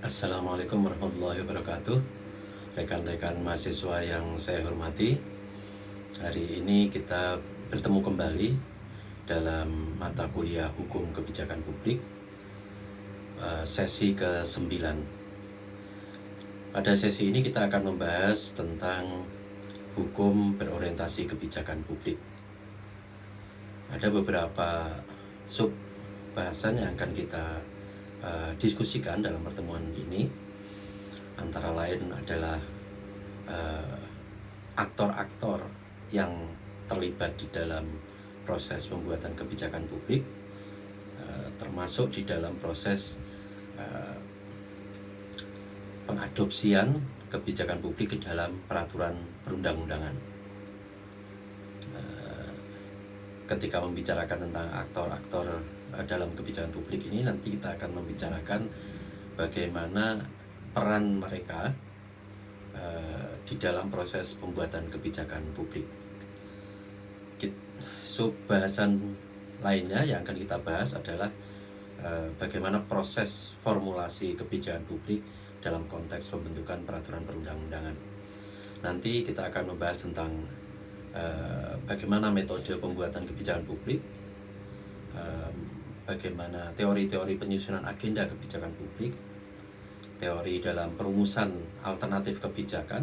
Assalamualaikum warahmatullahi wabarakatuh. Rekan-rekan mahasiswa yang saya hormati, hari ini kita bertemu kembali dalam mata kuliah Hukum Kebijakan Publik, sesi ke-9. Pada sesi ini kita akan membahas tentang hukum berorientasi kebijakan publik. Ada beberapa sub bahasan yang akan kita diskusikan dalam pertemuan ini. Antara lain adalah aktor-aktor yang terlibat di dalam proses pembuatan kebijakan publik, termasuk di dalam proses pengadopsian kebijakan publik ke dalam peraturan perundang-undangan. Ketika membicarakan tentang aktor-aktor dalam kebijakan publik ini, nanti kita akan membicarakan bagaimana peran mereka di dalam proses pembuatan kebijakan publik. Sub bahasan lainnya yang akan kita bahas adalah bagaimana proses formulasi kebijakan publik dalam konteks pembentukan peraturan perundang-undangan. Nanti kita akan membahas tentang bagaimana metode pembuatan kebijakan publik, bagaimana teori-teori penyusunan agenda kebijakan publik, teori dalam perumusan alternatif kebijakan,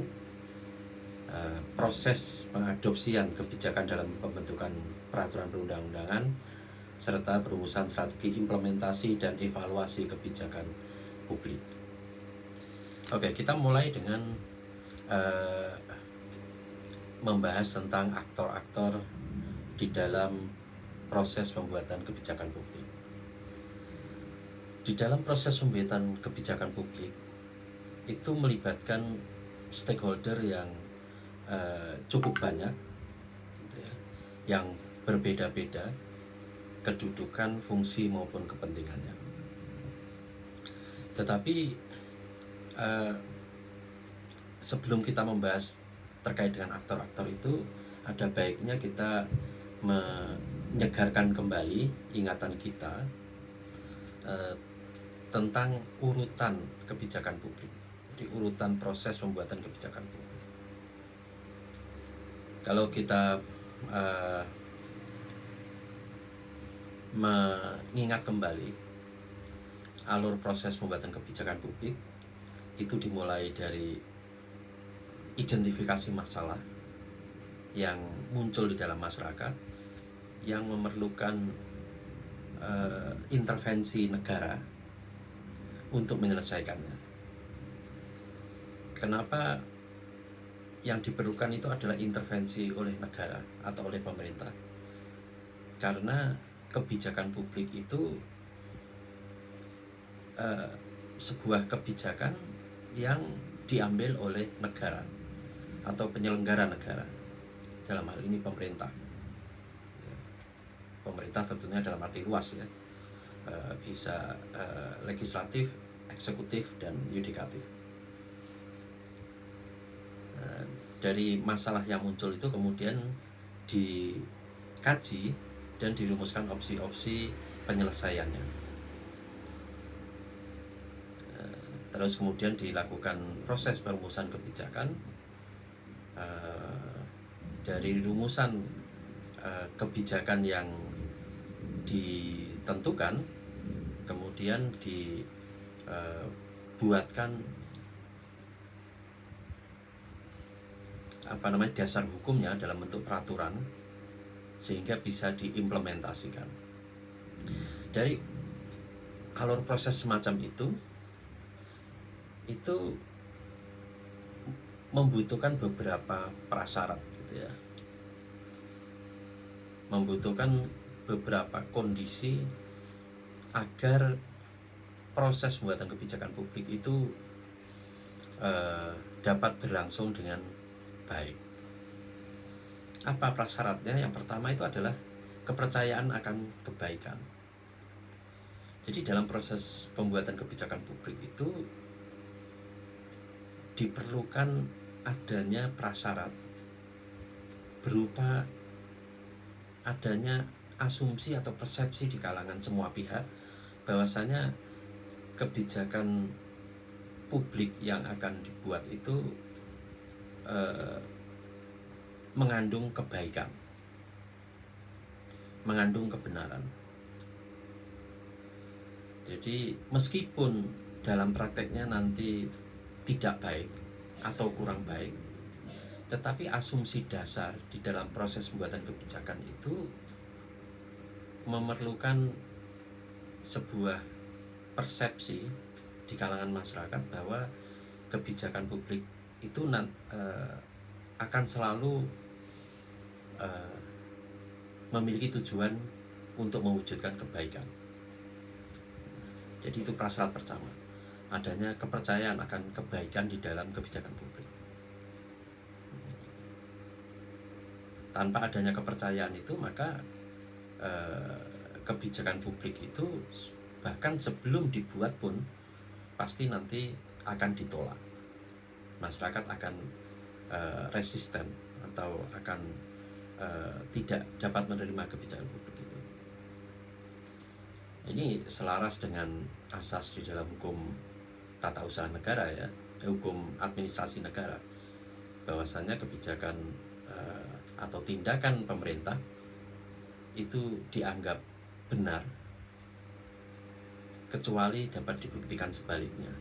proses pengadopsian kebijakan dalam pembentukan peraturan perundang-undangan, serta perumusan strategi implementasi dan evaluasi kebijakan publik. Oke, kita mulai dengan membahas tentang aktor-aktor di dalam proses pembuatan kebijakan publik. Di dalam proses pembuatan kebijakan publik itu melibatkan stakeholder yang cukup banyak, gitu ya, yang berbeda-beda kedudukan, fungsi maupun kepentingannya. Tetapi sebelum kita membahas terkait dengan aktor-aktor itu, ada baiknya kita menyegarkan kembali ingatan kita tentang urutan kebijakan publik. Jadi urutan proses pembuatan kebijakan publik. Kalau kita mengingat kembali alur proses pembuatan kebijakan publik, itu dimulai dari identifikasi masalah yang muncul di dalam masyarakat yang memerlukan intervensi negara untuk menyelesaikannya. Kenapa yang diperlukan itu adalah intervensi oleh negara atau oleh pemerintah? Karena kebijakan publik itu sebuah kebijakan yang diambil oleh negara atau penyelenggara negara, dalam hal ini pemerintah. Pemerintah tentunya dalam arti luas ya, bisa legislatif, eksekutif, dan yudikatif. Dari masalah yang muncul itu kemudian dikaji dan dirumuskan opsi-opsi penyelesaiannya. Terus kemudian dilakukan proses perumusan kebijakan. Dari rumusan kebijakan yang ditentukan, kemudian dibuatkan dasar hukumnya dalam bentuk peraturan sehingga bisa diimplementasikan. Dari alur proses semacam itu membutuhkan beberapa prasyarat, gitu ya. Membutuhkan beberapa kondisi agar proses pembuatan kebijakan publik itu dapat berlangsung dengan baik. Apa prasyaratnya? Yang pertama itu adalah kepercayaan akan kebaikan. Jadi dalam proses pembuatan kebijakan publik itu diperlukan adanya prasyarat berupa adanya asumsi atau persepsi di kalangan semua pihak bahwasanya kebijakan publik yang akan dibuat itu mengandung kebaikan, mengandung kebenaran. Jadi meskipun dalam prakteknya nanti tidak baik atau kurang baik, tetapi asumsi dasar di dalam proses pembuatan kebijakan itu memerlukan sebuah persepsi di kalangan masyarakat bahwa kebijakan publik itu akan selalu memiliki tujuan untuk mewujudkan kebaikan. Jadi itu prasyarat pertama, adanya kepercayaan akan kebaikan di dalam kebijakan publik. Tanpa adanya kepercayaan itu, maka kebijakan publik itu bahkan sebelum dibuat pun pasti nanti akan ditolak. Masyarakat akan resisten atau akan tidak dapat menerima kebijakan publik itu. Ini selaras dengan asas di dalam hukum tata usaha negara ya, hukum administrasi negara, bahwasanya kebijakan atau tindakan pemerintah itu dianggap benar kecuali dapat dibuktikan sebaliknya.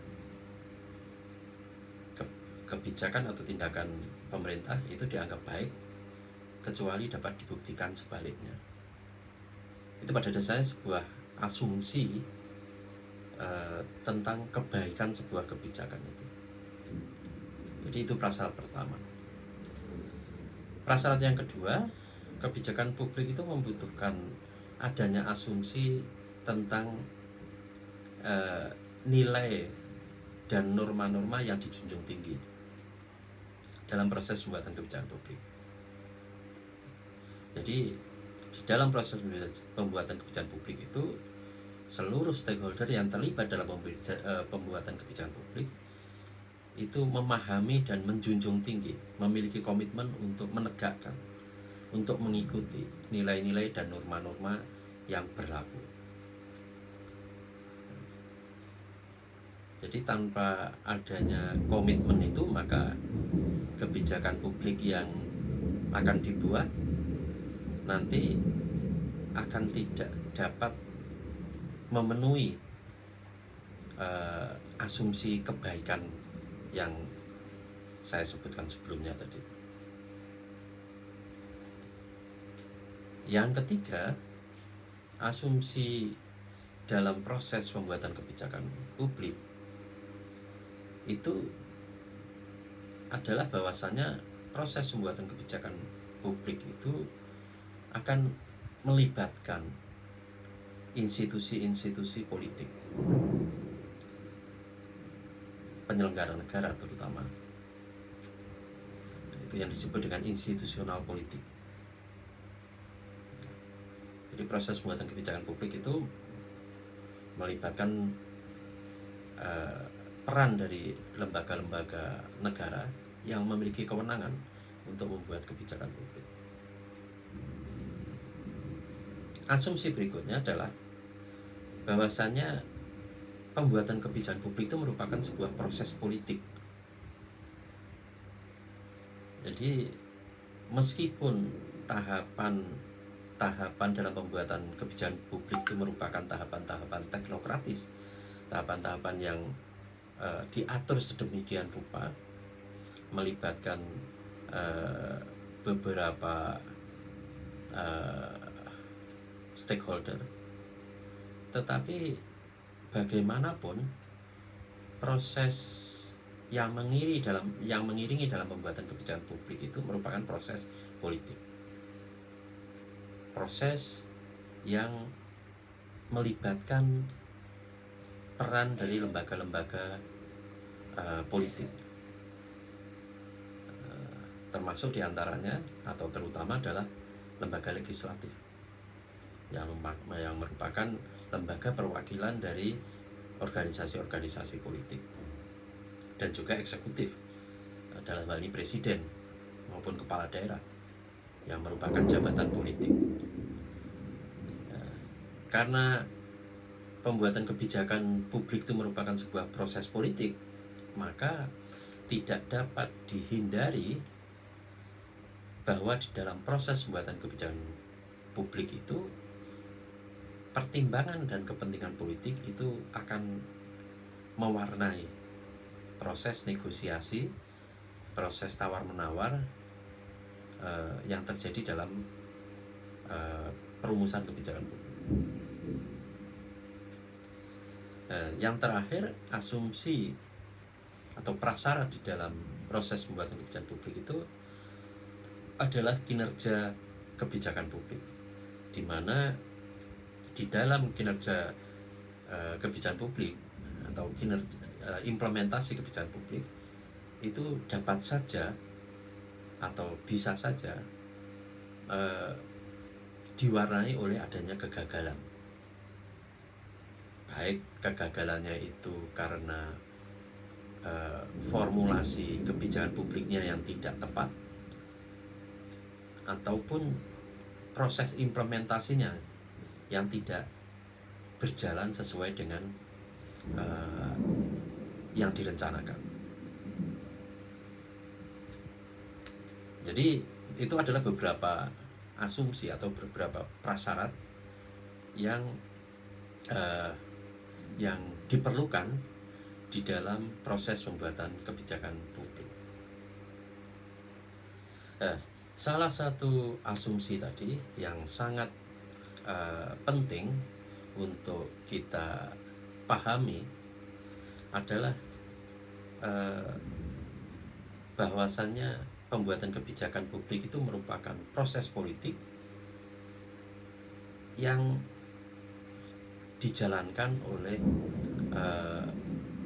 Kebijakan atau tindakan pemerintah itu dianggap baik kecuali dapat dibuktikan sebaliknya. Itu pada dasarnya sebuah asumsi tentang kebaikan sebuah kebijakan itu. Jadi itu prasyarat pertama. Prasyarat yang kedua, kebijakan publik itu membutuhkan adanya asumsi tentang nilai dan norma-norma yang dijunjung tinggi dalam proses pembuatan kebijakan publik. Jadi di dalam proses pembuatan kebijakan publik itu seluruh stakeholder yang terlibat dalam pembuatan kebijakan publik itu memahami dan menjunjung tinggi, memiliki komitmen untuk menegakkan, untuk mengikuti nilai-nilai dan norma-norma yang berlaku. Jadi tanpa adanya komitmen itu, maka kebijakan publik yang akan dibuat nanti akan tidak dapat memenuhi asumsi kebaikan yang saya sebutkan sebelumnya tadi. Yang ketiga, asumsi dalam proses pembuatan kebijakan publik itu adalah bahwasanya proses pembuatan kebijakan publik itu akan melibatkan institusi-institusi politik, penyelenggara negara terutama. Itu yang disebut dengan institusional politik. Jadi proses pembuatan kebijakan publik itu melibatkan peran dari lembaga-lembaga negara yang memiliki kewenangan untuk membuat kebijakan publik. Asumsi berikutnya adalah bahwasannya pembuatan kebijakan publik itu merupakan sebuah proses politik. Jadi meskipun tahapan dalam pembuatan kebijakan publik itu merupakan tahapan-tahapan teknokratis, tahapan-tahapan yang diatur sedemikian rupa, melibatkan beberapa stakeholder, tetapi bagaimanapun proses yang mengiringi dalam pembuatan kebijakan publik itu merupakan proses politik, proses yang melibatkan peran dari lembaga-lembaga politik, termasuk diantaranya atau terutama adalah lembaga legislatif yang merupakan lembaga perwakilan dari organisasi-organisasi politik, dan juga eksekutif dalam hal ini presiden maupun kepala daerah yang merupakan jabatan politik. Karena pembuatan kebijakan publik itu merupakan sebuah proses politik, maka tidak dapat dihindari bahwa di dalam proses pembuatan kebijakan publik itu pertimbangan dan kepentingan politik itu akan mewarnai proses negosiasi, proses tawar-menawar yang terjadi dalam perumusan kebijakan publik. Yang terakhir, asumsi atau prasyarat di dalam proses pembuatan kebijakan publik itu adalah kinerja kebijakan publik, di mana di dalam kinerja kebijakan publik atau kinerja implementasi kebijakan publik itu dapat saja atau bisa saja diwarnai oleh adanya kegagalan, baik kegagalannya itu karena formulasi kebijakan publiknya yang tidak tepat, ataupun proses implementasinya yang tidak berjalan sesuai dengan yang direncanakan. Jadi itu adalah beberapa asumsi atau beberapa prasyarat yang diperlukan di dalam proses pembuatan kebijakan publik. Salah satu asumsi tadi yang sangat penting untuk kita pahami adalah bahwasannya pembuatan kebijakan publik itu merupakan proses politik yang dijalankan oleh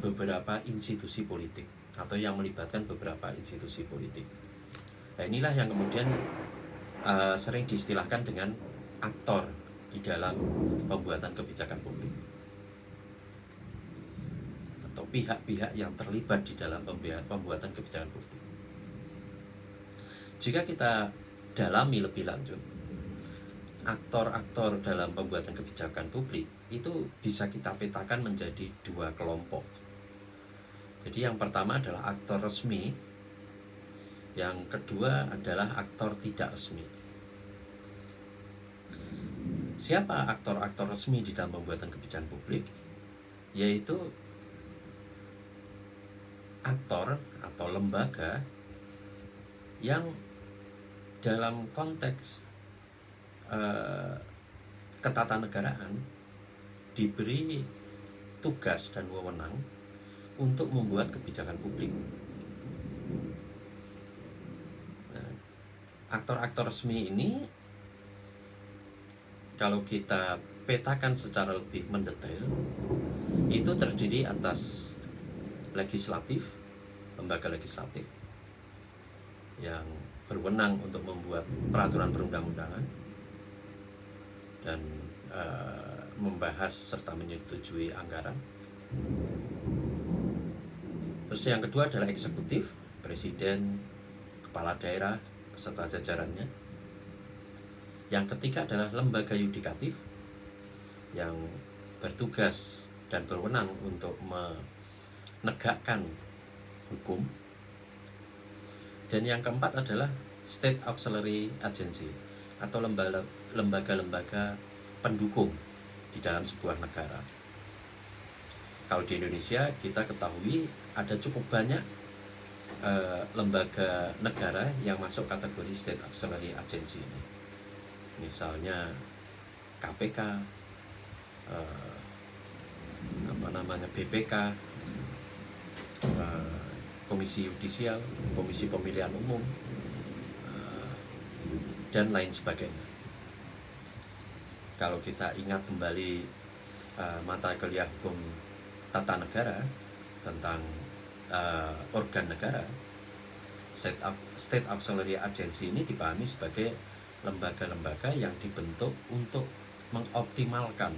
beberapa institusi politik atau yang melibatkan beberapa institusi politik. Nah, inilah yang kemudian sering diistilahkan dengan aktor di dalam pembuatan kebijakan publik atau pihak-pihak yang terlibat di dalam pembuatan kebijakan publik. Jika kita dalami lebih lanjut, aktor-aktor dalam pembuatan kebijakan publik itu bisa kita petakan menjadi dua kelompok. Jadi yang pertama adalah aktor resmi, yang kedua adalah aktor tidak resmi. Siapa aktor-aktor resmi di dalam pembuatan kebijakan publik? Yaitu aktor atau lembaga yang dalam konteks ketatanegaraan diberi tugas dan wewenang untuk membuat kebijakan publik. Aktor-aktor resmi ini kalau kita petakan secara lebih mendetail itu terdiri atas legislatif, lembaga legislatif yang berwenang untuk membuat peraturan perundang-undangan dan membahas serta menyetujui anggaran. Terus yang kedua adalah eksekutif, presiden, kepala daerah beserta jajarannya. Yang ketiga adalah lembaga yudikatif yang bertugas dan berwenang untuk menegakkan hukum. Dan yang keempat adalah State Auxiliary Agency atau lembaga-lembaga pendukung di dalam sebuah negara. Kalau di Indonesia kita ketahui ada cukup banyak lembaga negara yang masuk kategori State Auxiliary Agency ini. Misalnya KPK, BPK, Komisi Yudisial, Komisi Pemilihan Umum, dan lain sebagainya. Kalau kita ingat kembali mata kuliah hukum tata negara tentang organ negara, State Auxiliary Agency ini dipahami sebagai lembaga-lembaga yang dibentuk untuk mengoptimalkan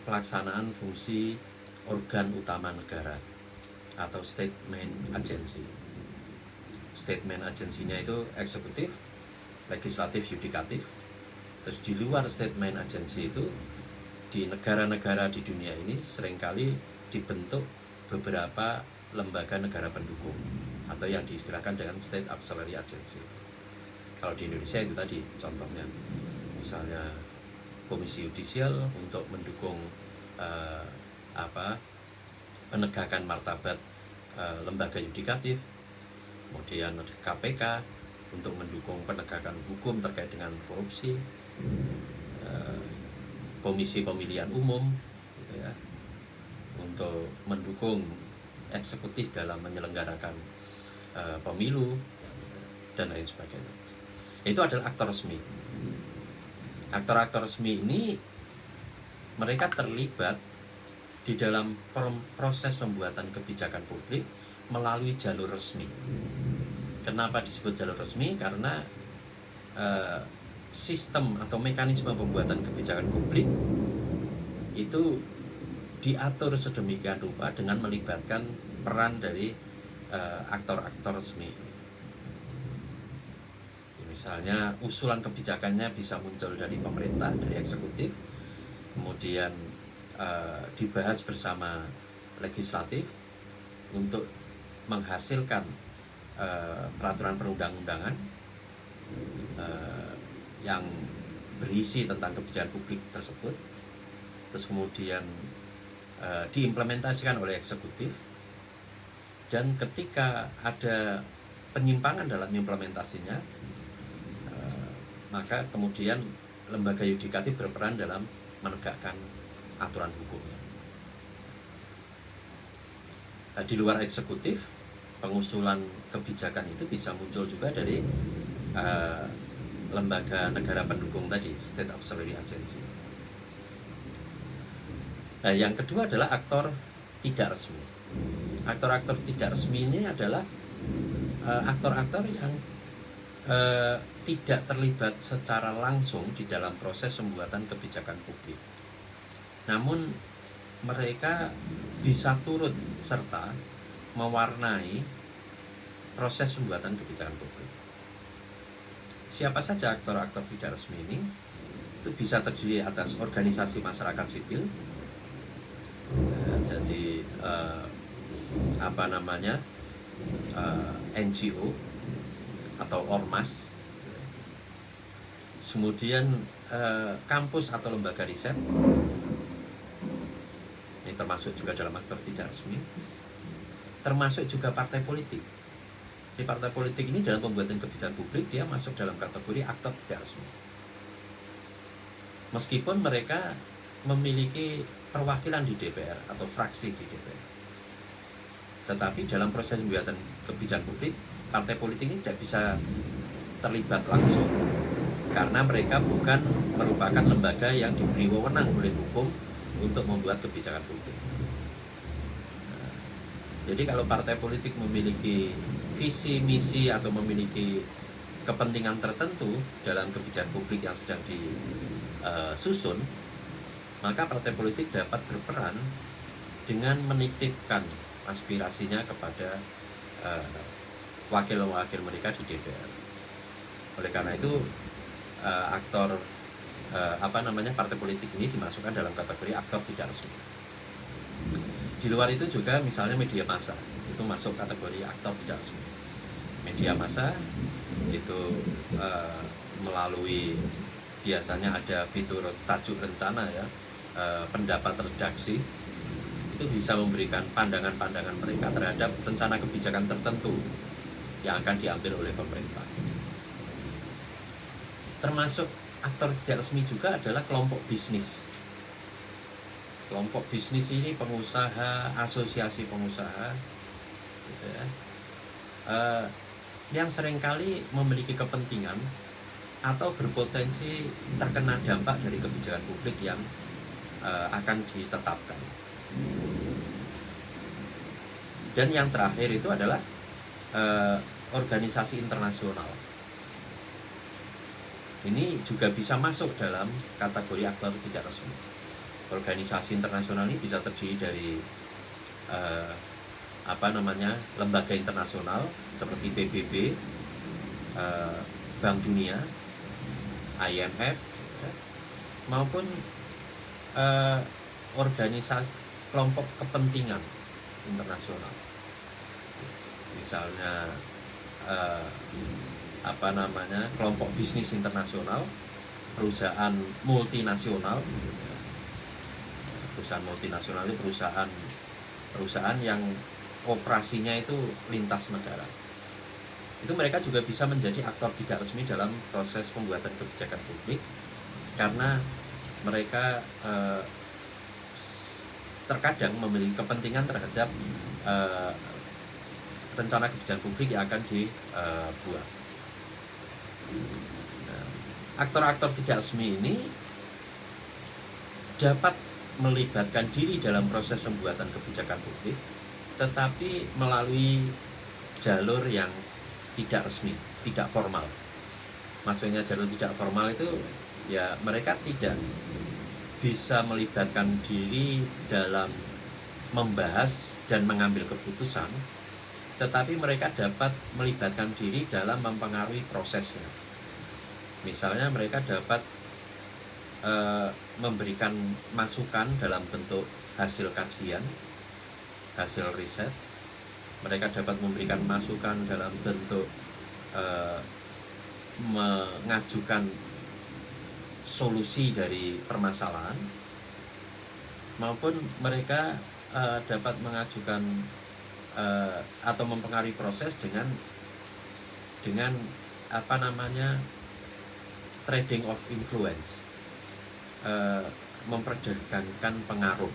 pelaksanaan fungsi organ utama negara atau State Main Agency. State Main Agency-nya itu eksekutif, legislatif, yudikatif. Terus di luar State Main Agency itu di negara-negara di dunia ini seringkali dibentuk beberapa lembaga negara pendukung atau yang diistilahkan dengan State Auxiliary Agency. Kalau di Indonesia itu tadi contohnya, misalnya Komisi Yudisial untuk mendukung penegakan martabat lembaga yudikatif, kemudian KPK untuk mendukung penegakan hukum terkait dengan korupsi, Komisi Pemilihan Umum gitu ya, untuk mendukung eksekutif dalam menyelenggarakan pemilu dan lain sebagainya. Itu adalah aktor resmi. Aktor-aktor resmi ini mereka terlibat di dalam proses pembuatan kebijakan publik melalui jalur resmi. Kenapa disebut jalur resmi? Karena sistem atau mekanisme pembuatan kebijakan publik itu diatur sedemikian rupa dengan melibatkan peran dari aktor-aktor resmi. Misalnya usulan kebijakannya bisa muncul dari pemerintah, dari eksekutif, kemudian dibahas bersama legislatif untuk menghasilkan peraturan perundang-undangan yang berisi tentang kebijakan publik tersebut, terus kemudian diimplementasikan oleh eksekutif, dan ketika ada penyimpangan dalam implementasinya, maka kemudian lembaga yudikatif berperan dalam menegakkan aturan hukumnya. Di luar eksekutif, pengusulan kebijakan itu bisa muncul juga dari lembaga negara pendukung tadi, State Auxiliary Agency. Nah, yang kedua adalah aktor tidak resmi. Aktor-aktor tidak resmi ini adalah aktor-aktor yang tidak terlibat secara langsung di dalam proses pembuatan kebijakan publik. Namun mereka bisa turut serta mewarnai proses pembuatan kebijakan publik. Siapa saja aktor-aktor tidak resmi ini? Itu bisa terdiri atas organisasi masyarakat sipil, jadi NGO atau ormas, kemudian kampus atau lembaga riset, ini termasuk juga dalam aktor tidak resmi, termasuk juga partai politik. Di partai politik ini dalam pembuatan kebijakan publik dia masuk dalam kategori aktor tidak resmi, meskipun mereka memiliki perwakilan di DPR atau fraksi di DPR. Tetapi dalam proses pembuatan kebijakan publik, partai politik ini tidak bisa terlibat langsung karena mereka bukan merupakan lembaga yang diberi wewenang oleh hukum untuk membuat kebijakan publik. Jadi kalau partai politik memiliki visi, misi atau memiliki kepentingan tertentu dalam kebijakan publik yang sedang disusun, maka partai politik dapat berperan dengan menitipkan aspirasinya kepada wakil-wakil mereka di DPR. Oleh karena itu partai politik ini dimasukkan dalam kategori aktor tidak resmi. Di luar itu juga misalnya media massa itu masuk kategori aktor tidak resmi. Media massa itu melalui biasanya ada fitur tajuk rencana ya, pendapat redaksi, itu bisa memberikan pandangan-pandangan mereka terhadap rencana kebijakan tertentu yang akan diambil oleh pemerintah. Termasuk aktor tidak resmi juga adalah kelompok bisnis. Kelompok bisnis ini pengusaha, asosiasi pengusaha, gitu ya, yang seringkali memiliki kepentingan atau berpotensi terkena dampak dari kebijakan publik yang akan ditetapkan. Dan yang terakhir itu adalah organisasi internasional. Ini juga bisa masuk dalam kategori aktor tidak resmi. Organisasi internasional ini bisa terdiri dari lembaga internasional seperti PBB, Bank Dunia, IMF, maupun organisasi kelompok kepentingan internasional. Misalnya kelompok bisnis internasional, perusahaan multinasional. Perusahaan multinasional itu perusahaan yang operasinya itu lintas negara. Itu mereka juga bisa menjadi aktor tidak resmi dalam proses pembuatan kebijakan publik, karena mereka terkadang memiliki kepentingan terhadap rencana kebijakan publik yang akan dibuat. Aktor-aktor tidak resmi ini dapat melibatkan diri dalam proses pembuatan kebijakan publik, tetapi melalui jalur yang tidak resmi, tidak formal. Maksudnya jalur tidak formal itu ya mereka tidak bisa melibatkan diri dalam membahas dan mengambil keputusan, tetapi mereka dapat melibatkan diri dalam mempengaruhi prosesnya. Misalnya mereka dapat memberikan masukan dalam bentuk hasil kajian, hasil riset. Mereka dapat memberikan masukan dalam bentuk mengajukan solusi dari permasalahan, maupun mereka dapat mengajukan atau mempengaruhi proses dengan trading of influence, memperdagangkan pengaruh.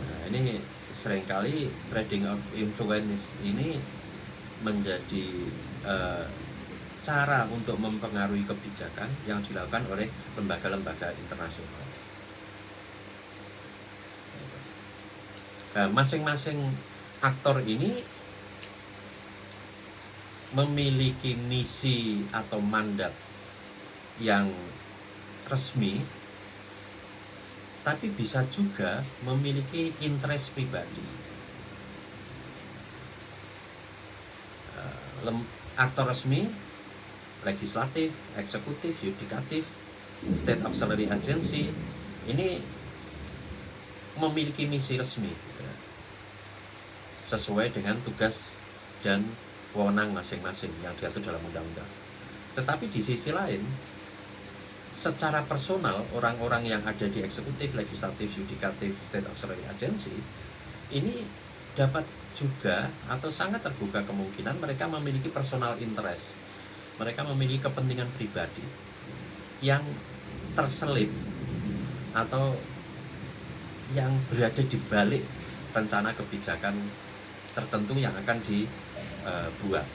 Nah, ini seringkali trading of influence ini menjadi cara untuk mempengaruhi kebijakan yang dilakukan oleh lembaga-lembaga internasional. Nah, masing-masing aktor ini memiliki misi atau mandat yang resmi, tapi bisa juga memiliki interest pribadi. Aktor resmi, legislatif, eksekutif, yudikatif, state auxiliary agency, ini memiliki misi resmi sesuai dengan tugas dan wewenang masing-masing yang diatur dalam undang-undang. Tetapi di sisi lain, secara personal, orang-orang yang ada di eksekutif, legislatif, yudikatif, state auxiliary agency ini dapat juga atau sangat terbuka kemungkinan mereka memiliki personal interest. Mereka memiliki kepentingan pribadi yang terselip atau yang berada di balik rencana kebijakan tertentu yang akan dibuat.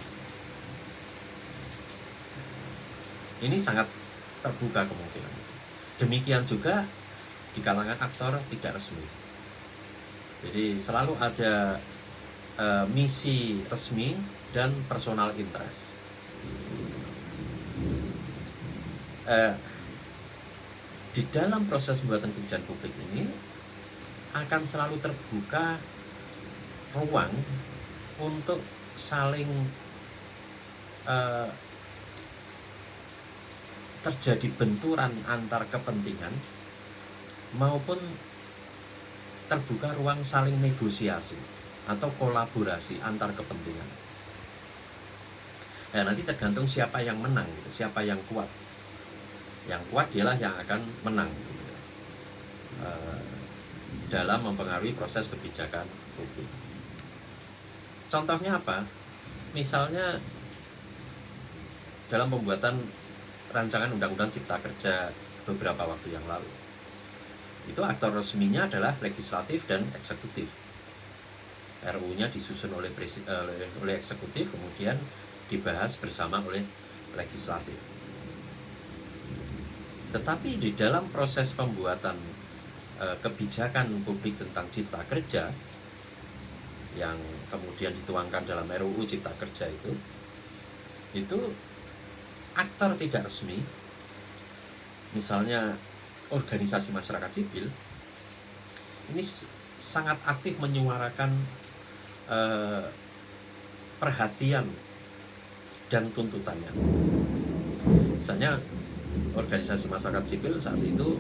Ini sangat terbuka kemungkinan. Demikian juga di kalangan aktor tidak resmi. Jadi selalu ada misi resmi dan personal interest. Di dalam proses pembuatan kebijakan publik ini akan selalu terbuka ruang untuk saling terjadi benturan antar kepentingan, maupun terbuka ruang saling negosiasi atau kolaborasi antar kepentingan. Ya, nanti tergantung siapa yang menang, siapa yang kuat. Yang kuat dialah yang akan menang dalam mempengaruhi proses kebijakan publik. Contohnya apa? Misalnya dalam pembuatan rancangan Undang-Undang Cipta Kerja beberapa waktu yang lalu, itu aktor resminya adalah legislatif dan eksekutif. RUU-nya disusun oleh eksekutif, kemudian dibahas bersama oleh legislatif. Tetapi di dalam proses pembuatan kebijakan publik tentang Cipta Kerja yang kemudian dituangkan dalam RUU Cipta Kerja itu aktor tidak resmi, misalnya organisasi masyarakat sipil, ini sangat aktif menyuarakan perhatian dan tuntutannya. Misalnya organisasi masyarakat sipil saat itu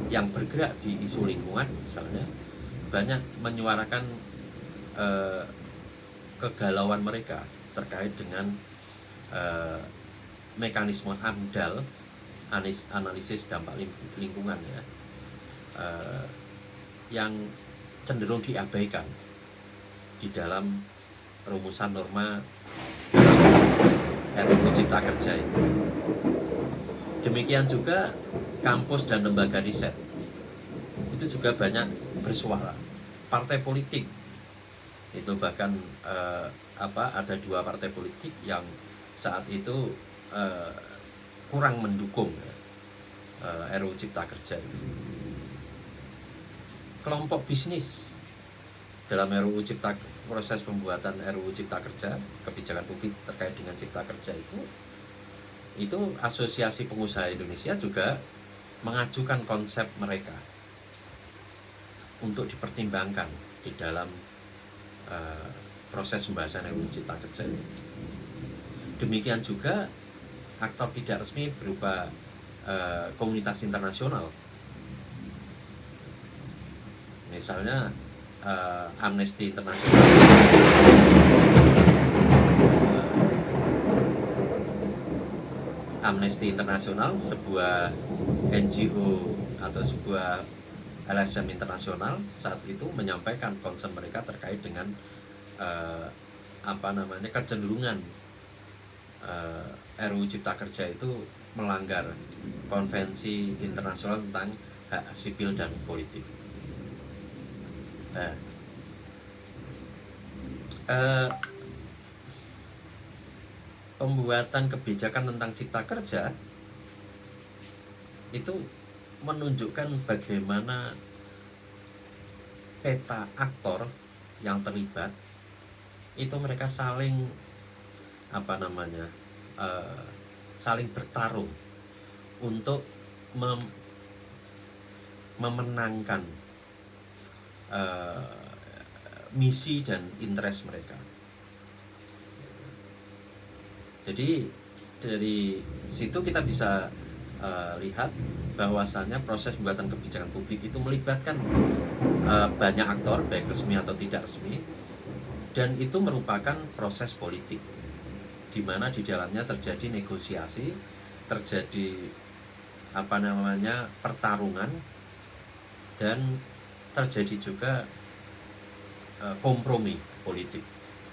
yang bergerak di isu lingkungan misalnya banyak menyuarakan kegalauan mereka terkait dengan mekanisme AMDAL, analisis dampak lingkungan ya, yang cenderung diabaikan di dalam rumusan norma RUU Cipta Kerja itu. Demikian juga kampus dan lembaga riset itu juga banyak bersuara. Partai politik itu bahkan ada 2 partai politik yang saat itu kurang mendukung RUU Cipta Kerja itu. Kelompok bisnis dalam proses pembuatan RUU Cipta Kerja, kebijakan publik terkait dengan Cipta Kerja itu Asosiasi Pengusaha Indonesia juga mengajukan konsep mereka untuk dipertimbangkan di dalam proses pembahasan RUU Cipta Kerja. Demikian juga aktor tidak resmi berupa komunitas internasional, misalnya Amnesty International, Amnesty International, sebuah NGO atau sebuah LSM internasional saat itu menyampaikan concern mereka terkait dengan kecenderungan RUU Cipta Kerja itu melanggar konvensi internasional tentang hak sipil dan politik. Pembuatan kebijakan tentang Cipta Kerja itu menunjukkan bagaimana peta aktor yang terlibat itu mereka saling saling bertarung untuk memenangkan misi dan interest mereka. Jadi dari situ kita bisa lihat bahwasannya proses pembuatan kebijakan publik itu melibatkan banyak aktor, baik resmi atau tidak resmi, dan itu merupakan proses politik di mana di dalamnya terjadi negosiasi, terjadi pertarungan, dan terjadi juga kompromi politik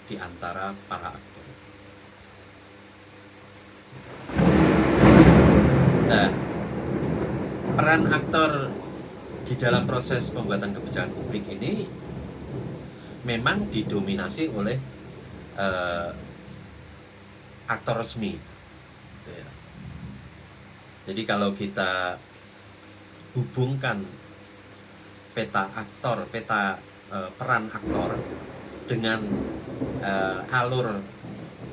di antara para aktor. Nah, peran aktor di dalam proses pembuatan kebijakan publik ini memang didominasi oleh aktor resmi. Jadi kalau kita hubungkan peta peran aktor dengan alur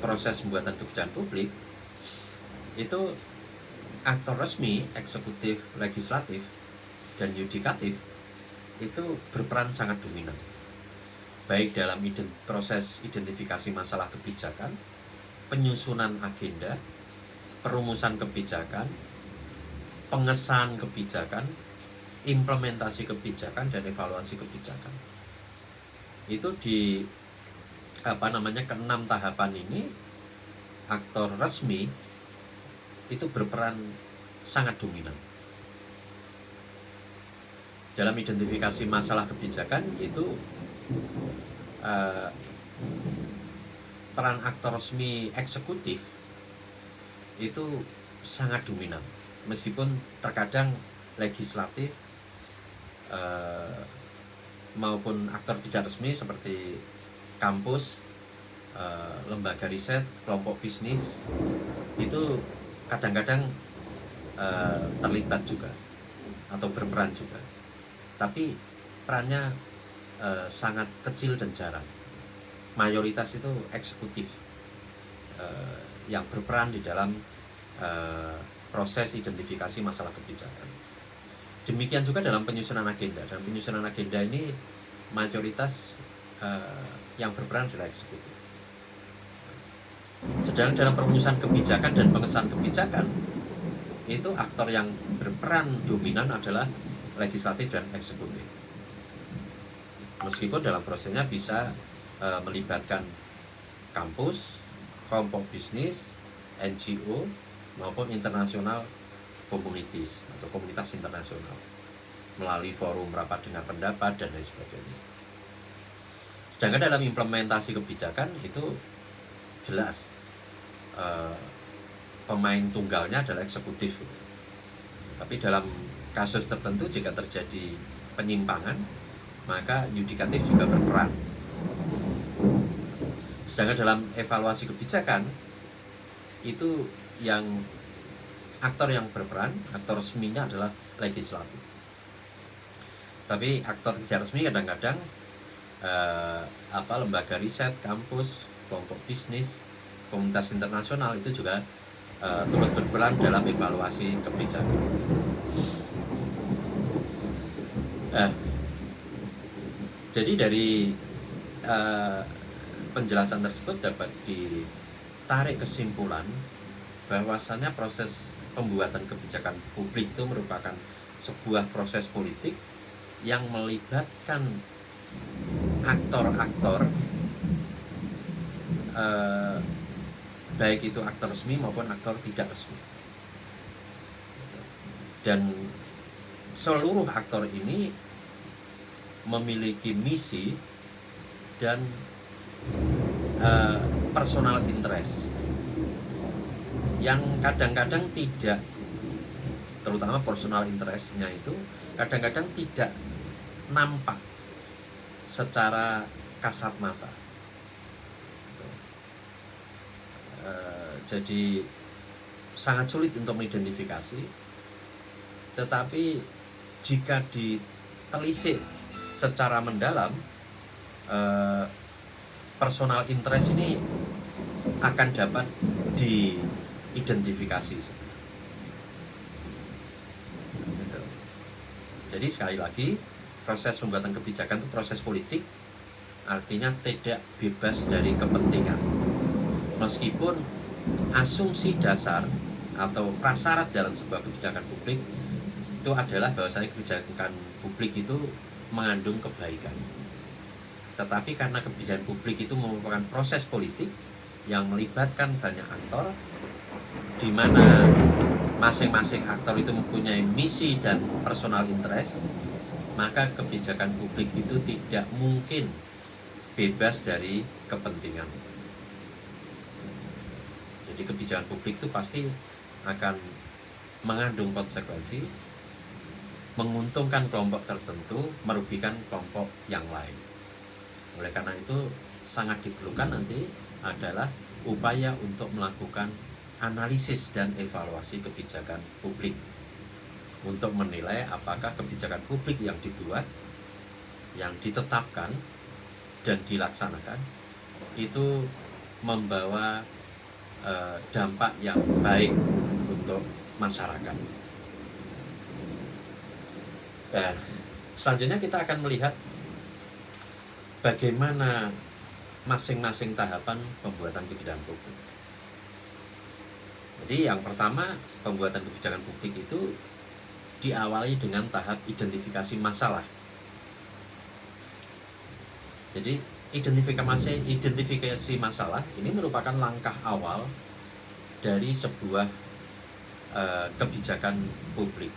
proses pembuatan kebijakan publik, itu aktor resmi, eksekutif, legislatif, dan yudikatif itu berperan sangat dominan, baik dalam proses identifikasi masalah kebijakan, penyusunan agenda, perumusan kebijakan, pengesahan kebijakan, implementasi kebijakan, dan evaluasi kebijakan. Itu di ke-6 tahapan ini aktor resmi itu berperan sangat dominan. Dalam identifikasi masalah kebijakan itu peran aktor resmi eksekutif itu sangat dominan, meskipun terkadang legislatif maupun aktor tidak resmi seperti kampus, lembaga riset, kelompok bisnis itu kadang-kadang terlibat juga atau berperan juga, tapi perannya sangat kecil dan jarang. Mayoritas itu eksekutif yang berperan di dalam proses identifikasi masalah kebijakan. Demikian juga dalam penyusunan agenda. Dalam penyusunan agenda ini mayoritas yang berperan adalah eksekutif. Sedangkan dalam perumusan kebijakan dan pengesahan kebijakan itu aktor yang berperan dominan adalah legislatif dan eksekutif. Meskipun dalam prosesnya bisa melibatkan kampus, kelompok bisnis, NGO maupun internasional communities atau komunitas internasional melalui forum rapat dengar pendapat dan lain sebagainya. Sedangkan dalam implementasi kebijakan itu jelas pemain tunggalnya adalah eksekutif. Tapi dalam kasus tertentu jika terjadi penyimpangan, maka yudikatif juga berperan. Sedangkan dalam evaluasi kebijakan itu yang aktor yang berperan, aktor resminya adalah legislatif. Tapi aktor tidak resmi kadang-kadang lembaga riset, kampus, kelompok bisnis, komunitas internasional itu juga turut berperan dalam evaluasi kebijakan. Jadi dari penjelasan tersebut dapat ditarik kesimpulan bahwasannya proses pembuatan kebijakan publik itu merupakan sebuah proses politik yang melibatkan aktor-aktor baik itu aktor resmi maupun aktor tidak resmi, dan seluruh aktor ini memiliki misi dan personal interest yang kadang-kadang tidak, terutama personal interestnya itu kadang-kadang tidak nampak secara kasat mata. Jadi sangat sulit untuk mengidentifikasi, tetapi jika ditelisik secara mendalam, personal interest ini akan dapat diidentifikasi. Jadi sekali lagi, proses pembuatan kebijakan itu proses politik, artinya tidak bebas dari kepentingan. Meskipun asumsi dasar atau prasyarat dalam sebuah kebijakan publik itu adalah bahwasanya kebijakan publik itu mengandung kebaikan. Tetapi karena kebijakan publik itu merupakan proses politik yang melibatkan banyak aktor, di mana masing-masing aktor itu mempunyai misi dan personal interest, maka kebijakan publik itu tidak mungkin bebas dari kepentingan. Jadi kebijakan publik itu pasti akan mengandung konsekuensi, menguntungkan kelompok tertentu, merugikan kelompok yang lain. Oleh karena itu sangat diperlukan nanti adalah upaya untuk melakukan analisis dan evaluasi kebijakan publik untuk menilai apakah kebijakan publik yang dibuat, yang ditetapkan dan dilaksanakan itu membawa dampak yang baik untuk masyarakat. Dan selanjutnya kita akan melihat bagaimana masing-masing tahapan pembuatan kebijakan publik. Jadi yang pertama, pembuatan kebijakan publik itu diawali dengan tahap identifikasi masalah. Jadi identifikasi masalah ini merupakan langkah awal dari sebuah kebijakan publik.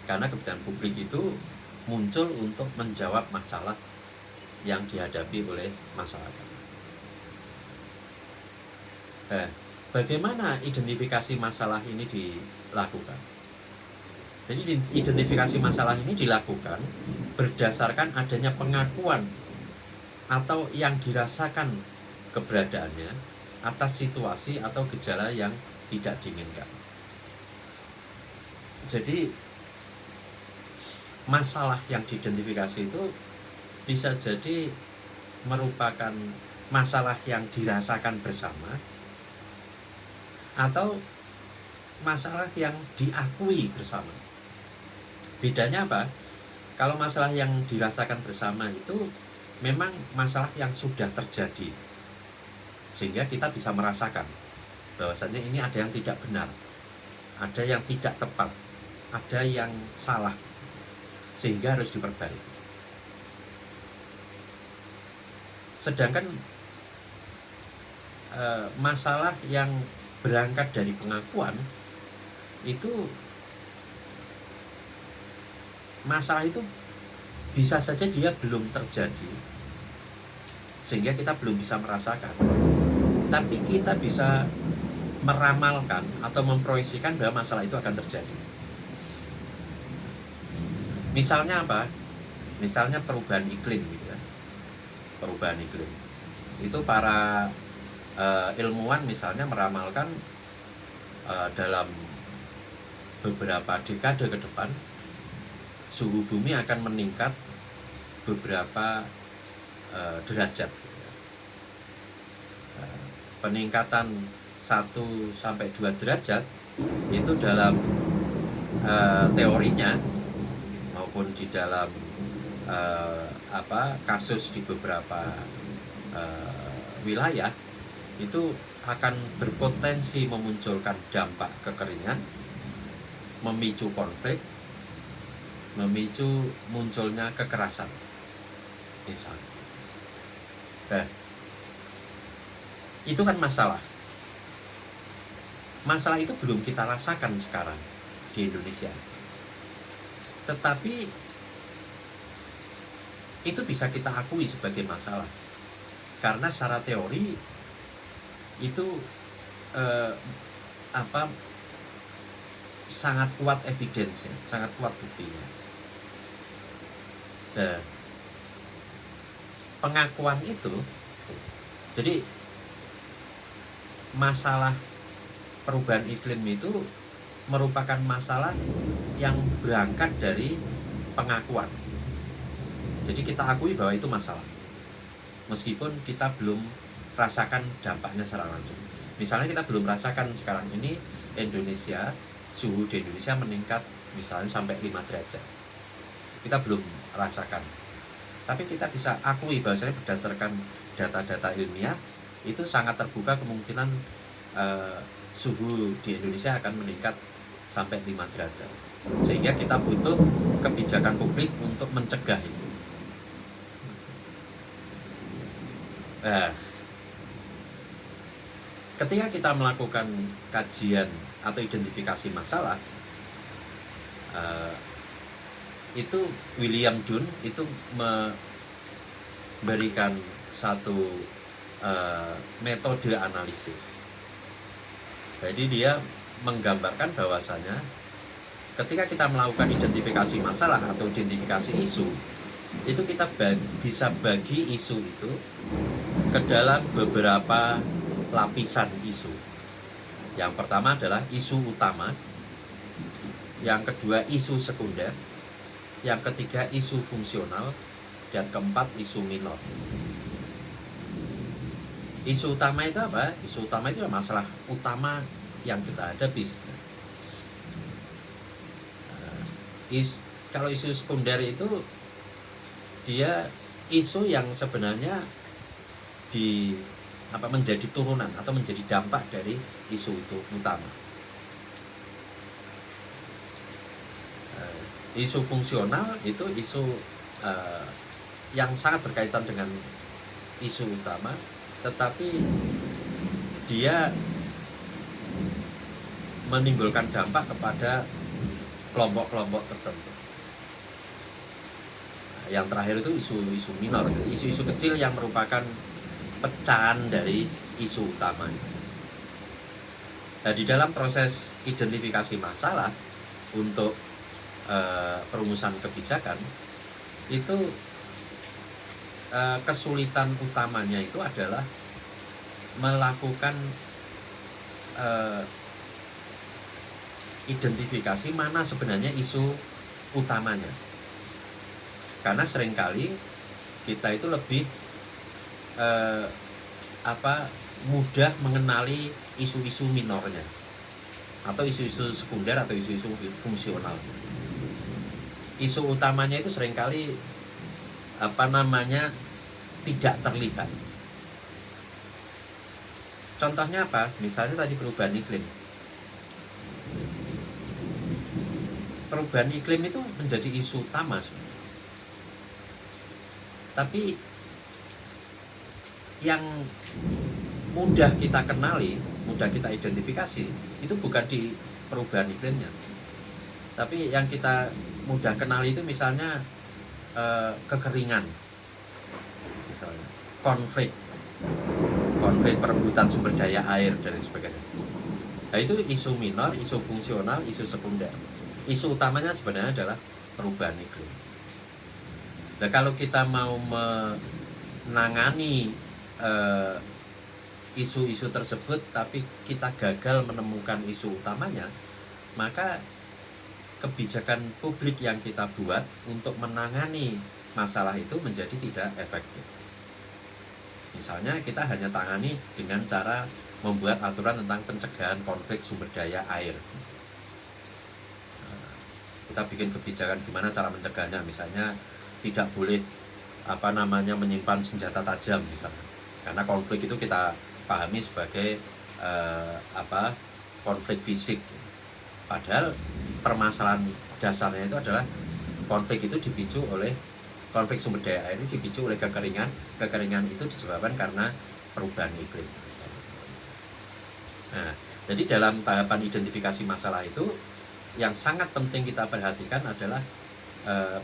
Karena kebijakan publik itu muncul untuk menjawab masalah yang dihadapi oleh masyarakat. Bagaimana identifikasi masalah ini dilakukan? Jadi identifikasi masalah ini dilakukan berdasarkan adanya pengakuan atau yang dirasakan keberadaannya atas situasi atau gejala yang tidak diinginkan. Jadi masalah yang diidentifikasi itu bisa jadi merupakan masalah yang dirasakan bersama atau masalah yang diakui bersama. Bedanya apa? Kalau masalah yang dirasakan bersama itu memang masalah yang sudah terjadi, sehingga kita bisa merasakan bahwasannya ini ada yang tidak benar, ada yang tidak tepat, ada yang salah. sehingga harus diperbaiki. Sedangkan masalah yang berangkat dari pengakuan itu, masalah itu bisa saja dia belum terjadi sehingga kita belum bisa merasakan, tapi kita bisa meramalkan atau memproyeksikan bahwa masalah itu akan terjadi. Misalnya apa? Misalnya perubahan iklim gitu ya. Perubahan iklim itu para ilmuwan misalnya meramalkan dalam beberapa dekade ke depan suhu bumi akan meningkat beberapa derajat. Peningkatan 1-2 derajat itu dalam teorinya maupun di dalam kasus di beberapa wilayah itu akan berpotensi memunculkan dampak kekeringan, memicu konflik, memicu munculnya kekerasan misalnya. Nah, itu kan masalah. Masalah itu belum kita rasakan sekarang di Indonesia, tetapi itu bisa kita akui sebagai masalah karena secara teori itu sangat kuat evidence, sangat kuat buktinya. Nah, pengakuan itu, jadi masalah perubahan iklim itu merupakan masalah yang berangkat dari pengakuan. Jadi kita akui bahwa itu masalah, meskipun kita belum rasakan dampaknya secara langsung. Misalnya kita belum rasakan sekarang ini Indonesia, suhu di Indonesia meningkat misalnya sampai 5 derajat. Kita belum rasakan. Tapi kita bisa akui bahwasanya berdasarkan data-data ilmiah itu sangat terbuka kemungkinan suhu di Indonesia akan meningkat sampai 5 derajat. Sehingga kita butuh kebijakan publik untuk mencegah itu. Nah, ketika kita melakukan kajian atau identifikasi masalah, itu William Dunn itu memberikan satu metode analisis. Jadi dia menggambarkan bahwasanya ketika kita melakukan identifikasi masalah atau identifikasi isu, itu kita bisa bagi isu itu ke dalam beberapa lapisan isu. Yang pertama adalah isu utama, yang kedua isu sekunder, yang ketiga isu fungsional, dan keempat isu minor. Isu utama itu apa? Isu utama itu masalah utama yang kita hadapi. Kalau isu sekunder itu dia isu yang sebenarnya menjadi turunan atau menjadi dampak dari isu itu utama. Isu fungsional itu isu yang sangat berkaitan dengan isu utama, tetapi dia menimbulkan dampak kepada kelompok-kelompok tertentu. Yang terakhir itu isu-isu minor, isu-isu kecil yang merupakan pecahan dari isu utama. Nah, di dalam proses identifikasi masalah untuk perumusan kebijakan itu kesulitan utamanya itu adalah melakukan identifikasi mana sebenarnya isu utamanya. Karena seringkali kita itu lebih mudah mengenali isu-isu minornya atau isu-isu sekunder atau isu-isu fungsional. Isu utamanya itu seringkali tidak terlihat. Contohnya apa? Misalnya tadi perubahan iklim. perubahan iklim itu menjadi isu utama sebenarnya. Tapi yang mudah kita kenali, mudah kita identifikasi, itu bukan di perubahan iklimnya. Tapi yang kita mudah kenali itu misalnya kekeringan, misalnya konflik perebutan sumber daya air dan sebagainya. Nah itu isu minor, isu fungsional, isu sekunder. Isu utamanya sebenarnya adalah perubahan iklim. Nah kalau kita mau menangani isu-isu tersebut tapi kita gagal menemukan isu utamanya, maka kebijakan publik yang kita buat untuk menangani masalah itu menjadi tidak efektif. Misalnya kita hanya tangani dengan cara membuat aturan tentang pencegahan konflik sumber daya air. Kita bikin kebijakan gimana cara mencegahnya, misalnya tidak boleh menyimpan senjata tajam misalnya. Karena konflik itu kita pahami sebagai konflik fisik. Padahal permasalahan dasarnya itu adalah konflik itu dipicu oleh konflik sumber daya air itu dipicu oleh kekeringan. Kekeringan itu disebabkan karena perubahan iklim. Nah, jadi dalam tahapan identifikasi masalah itu yang sangat penting kita perhatikan adalah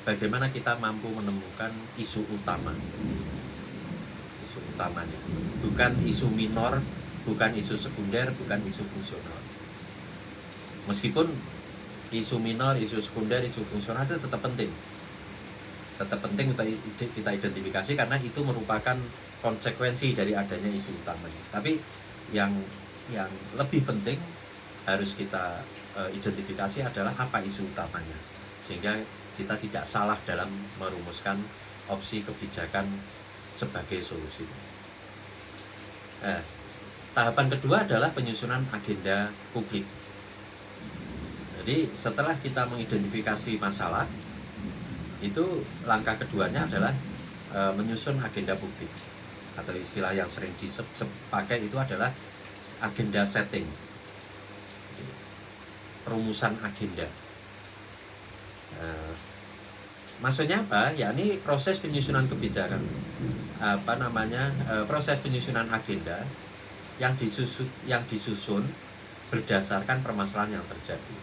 bagaimana kita mampu menemukan isu utamanya, bukan isu minor, bukan isu sekunder, bukan isu fungsional. Meskipun isu minor, isu sekunder, isu fungsional itu tetap penting untuk kita identifikasi karena itu merupakan konsekuensi dari adanya isu utamanya. Tapi yang lebih penting harus kita identifikasi adalah apa isu utamanya, sehingga kita tidak salah dalam merumuskan opsi kebijakan sebagai solusi. Tahapan kedua adalah penyusunan agenda publik. Jadi setelah kita mengidentifikasi masalah, itu langkah keduanya adalah menyusun agenda publik, atau istilah yang sering dipakai itu adalah agenda setting, perumusan agenda. Maksudnya apa? Ya ini proses penyusunan kebijakan, proses penyusunan agenda yang disusun berdasarkan permasalahan yang terjadi.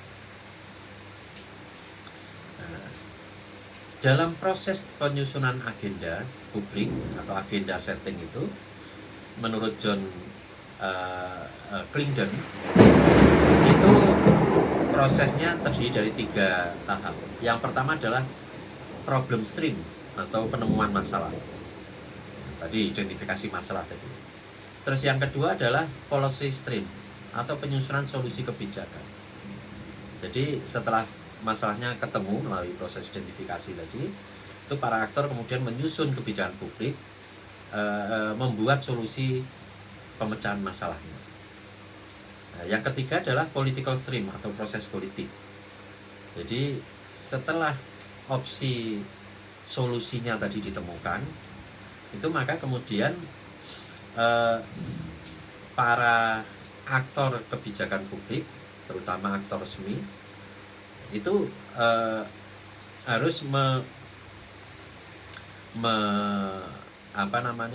Dalam proses penyusunan agenda publik atau agenda setting itu, menurut John Clinton, itu prosesnya terdiri dari 3 tahap. Yang pertama adalah problem stream atau penemuan masalah. Tadi identifikasi masalah tadi. Terus yang kedua adalah policy stream atau penyusunan solusi kebijakan. Jadi setelah masalahnya ketemu melalui proses identifikasi tadi, itu para aktor kemudian menyusun kebijakan publik, membuat solusi pemecahan masalahnya. Nah, yang ketiga adalah political stream atau proses politik. Jadi setelah opsi solusinya tadi ditemukan, itu maka kemudian para aktor kebijakan publik, terutama aktor resmi, itu harus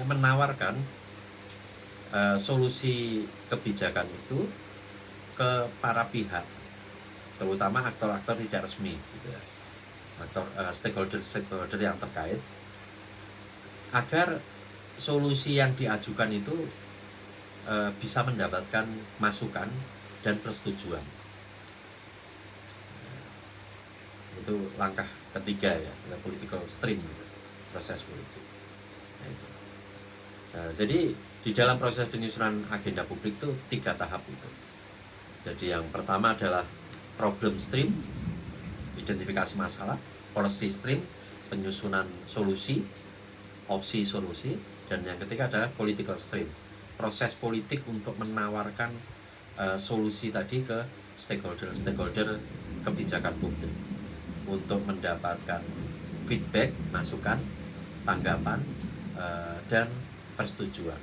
menawarkan solusi kebijakan itu ke para pihak, terutama aktor-aktor tidak resmi, gitu ya, aktor stakeholder yang terkait, agar solusi yang diajukan itu bisa mendapatkan masukan dan persetujuan. Itu langkah ketiga ya, political stream, proses politik. Jadi di dalam proses penyusunan agenda publik itu 3 tahap itu. Jadi yang pertama adalah problem stream, identifikasi masalah, policy stream, penyusunan solusi, opsi solusi, dan yang ketiga adalah political stream, proses politik untuk menawarkan solusi tadi ke stakeholder kebijakan publik untuk mendapatkan feedback, masukan, tanggapan, dan persetujuan.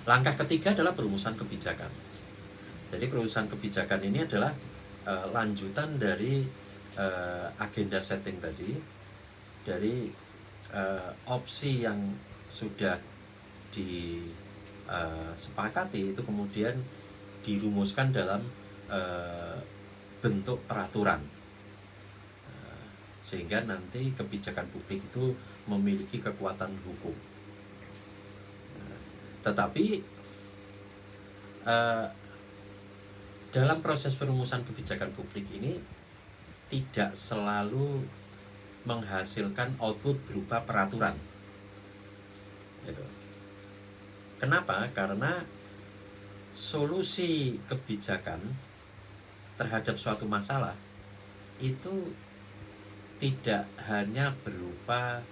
Langkah ketiga adalah perumusan kebijakan. Jadi perumusan kebijakan ini adalah lanjutan dari agenda setting tadi, dari opsi yang sudah disepakati itu kemudian dirumuskan dalam bentuk peraturan, sehingga nanti kebijakan publik itu memiliki kekuatan hukum. Tetapi dalam proses perumusan kebijakan publik ini tidak selalu menghasilkan output berupa peraturan. Gitu. Kenapa? Karena solusi kebijakan terhadap suatu masalah itu tidak hanya berupa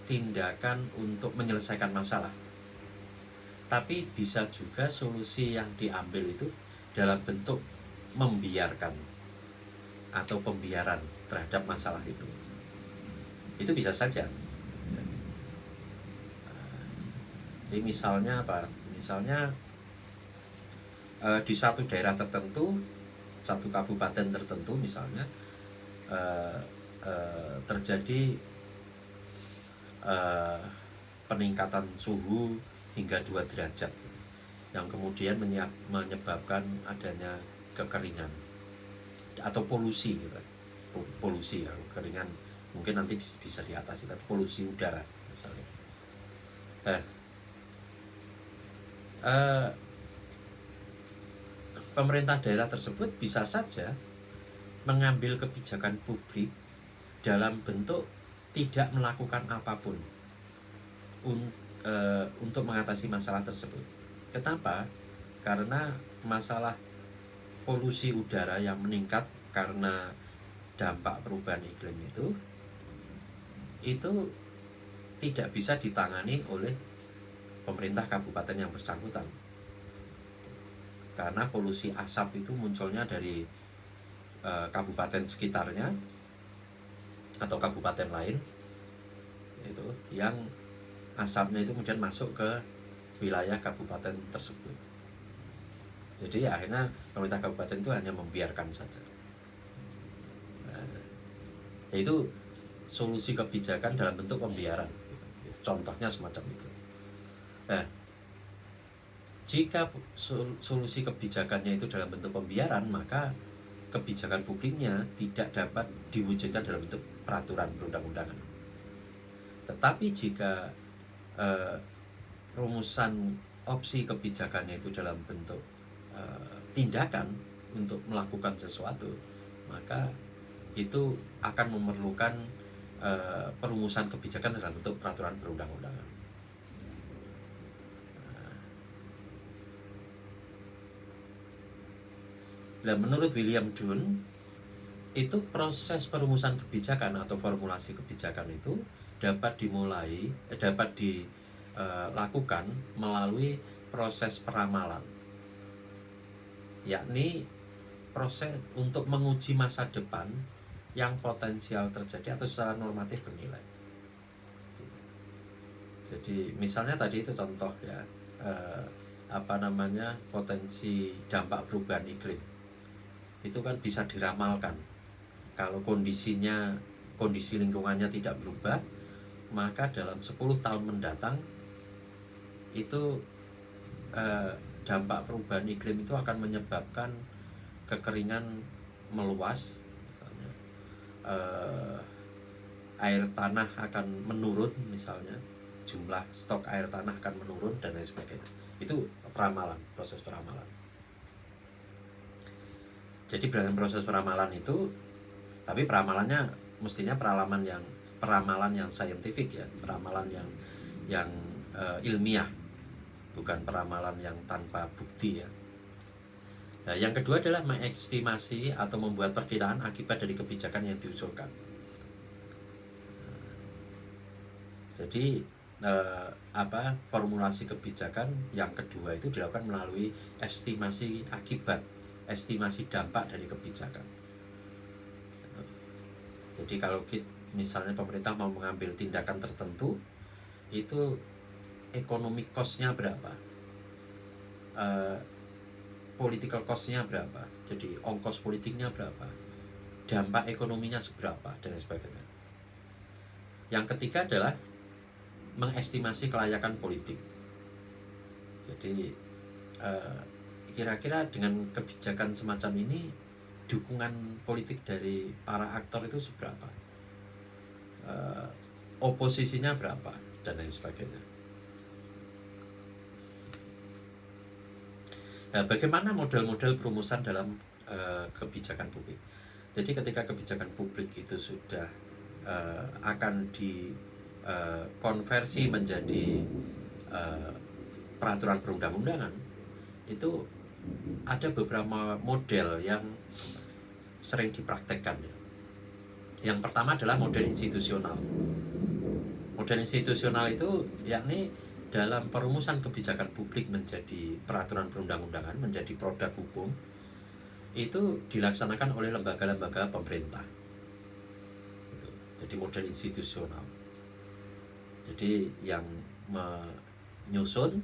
tindakan untuk menyelesaikan masalah, tapi bisa juga solusi yang diambil itu dalam bentuk membiarkan atau pembiaran terhadap masalah itu. Itu bisa saja. Jadi misalnya apa? Misalnya di satu daerah tertentu, satu kabupaten tertentu misalnya terjadi peningkatan suhu hingga 2 derajat yang kemudian menyebabkan adanya kekeringan atau polusi gitu. Polusi ya, kekeringan mungkin nanti bisa diatasi, tapi polusi udara misalnya. Pemerintah daerah tersebut bisa saja mengambil kebijakan publik dalam bentuk tidak melakukan apapun untuk mengatasi masalah tersebut. Kenapa? Karena masalah polusi udara yang meningkat karena dampak perubahan iklim itu tidak bisa ditangani oleh pemerintah kabupaten yang bersangkutan, karena polusi asap itu munculnya dari kabupaten sekitarnya atau kabupaten lain, itu yang asapnya itu kemudian masuk ke wilayah kabupaten tersebut. Jadi akhirnya pemerintah kabupaten itu hanya membiarkan saja. Yaitu solusi kebijakan dalam bentuk pembiaran. Contohnya semacam itu. Jika solusi kebijakannya itu dalam bentuk pembiaran, maka kebijakan publiknya tidak dapat diwujudkan dalam bentuk peraturan perundang-undangan. Tetapi jika rumusan opsi kebijakannya itu dalam bentuk tindakan untuk melakukan sesuatu, maka itu akan memerlukan perumusan kebijakan dalam bentuk peraturan perundang-undangan. Dan menurut William Dunn, itu proses perumusan kebijakan atau formulasi kebijakan itu dapat dilakukan melalui proses peramalan, yakni proses untuk menguji masa depan yang potensial terjadi atau secara normatif bernilai. Jadi misalnya tadi itu contoh ya, potensi dampak perubahan iklim itu kan bisa diramalkan. Kalau kondisi lingkungannya tidak berubah, maka dalam 10 tahun mendatang itu dampak perubahan iklim itu akan menyebabkan kekeringan meluas, misalnya air tanah akan menurun, misalnya jumlah stok air tanah akan menurun dan lain sebagainya. Itu peramalan, proses peramalan. Jadi dalam proses peramalan itu, tapi peramalannya mestinya peramalan yang saintifik ya, peramalan yang ilmiah, bukan peramalan yang tanpa bukti ya. Nah, yang kedua adalah mengestimasi atau membuat perkiraan akibat dari kebijakan yang diusulkan. Jadi formulasi kebijakan yang kedua itu dilakukan melalui estimasi akibat, estimasi dampak dari kebijakan. Jadi kalau misalnya pemerintah mau mengambil tindakan tertentu, itu ekonomi cost-nya berapa, political cost-nya berapa, jadi ongkos politiknya berapa, dampak ekonominya seberapa, dan lain sebagainya. Yang ketiga adalah mengestimasi kelayakan politik. Jadi kira-kira dengan kebijakan semacam ini dukungan politik dari para aktor itu seberapa, oposisinya berapa, dan lain sebagainya. Nah, bagaimana model-model perumusan dalam kebijakan publik? Jadi ketika kebijakan publik itu sudah akan dikonversi menjadi peraturan perundang-undangan, itu ada beberapa model yang sering dipraktekkan. Yang pertama adalah model institusional. Model institusional itu yakni dalam perumusan kebijakan publik menjadi peraturan perundang-undangan, menjadi produk hukum, itu dilaksanakan oleh lembaga-lembaga pemerintah. Jadi model institusional. Jadi yang menyusun,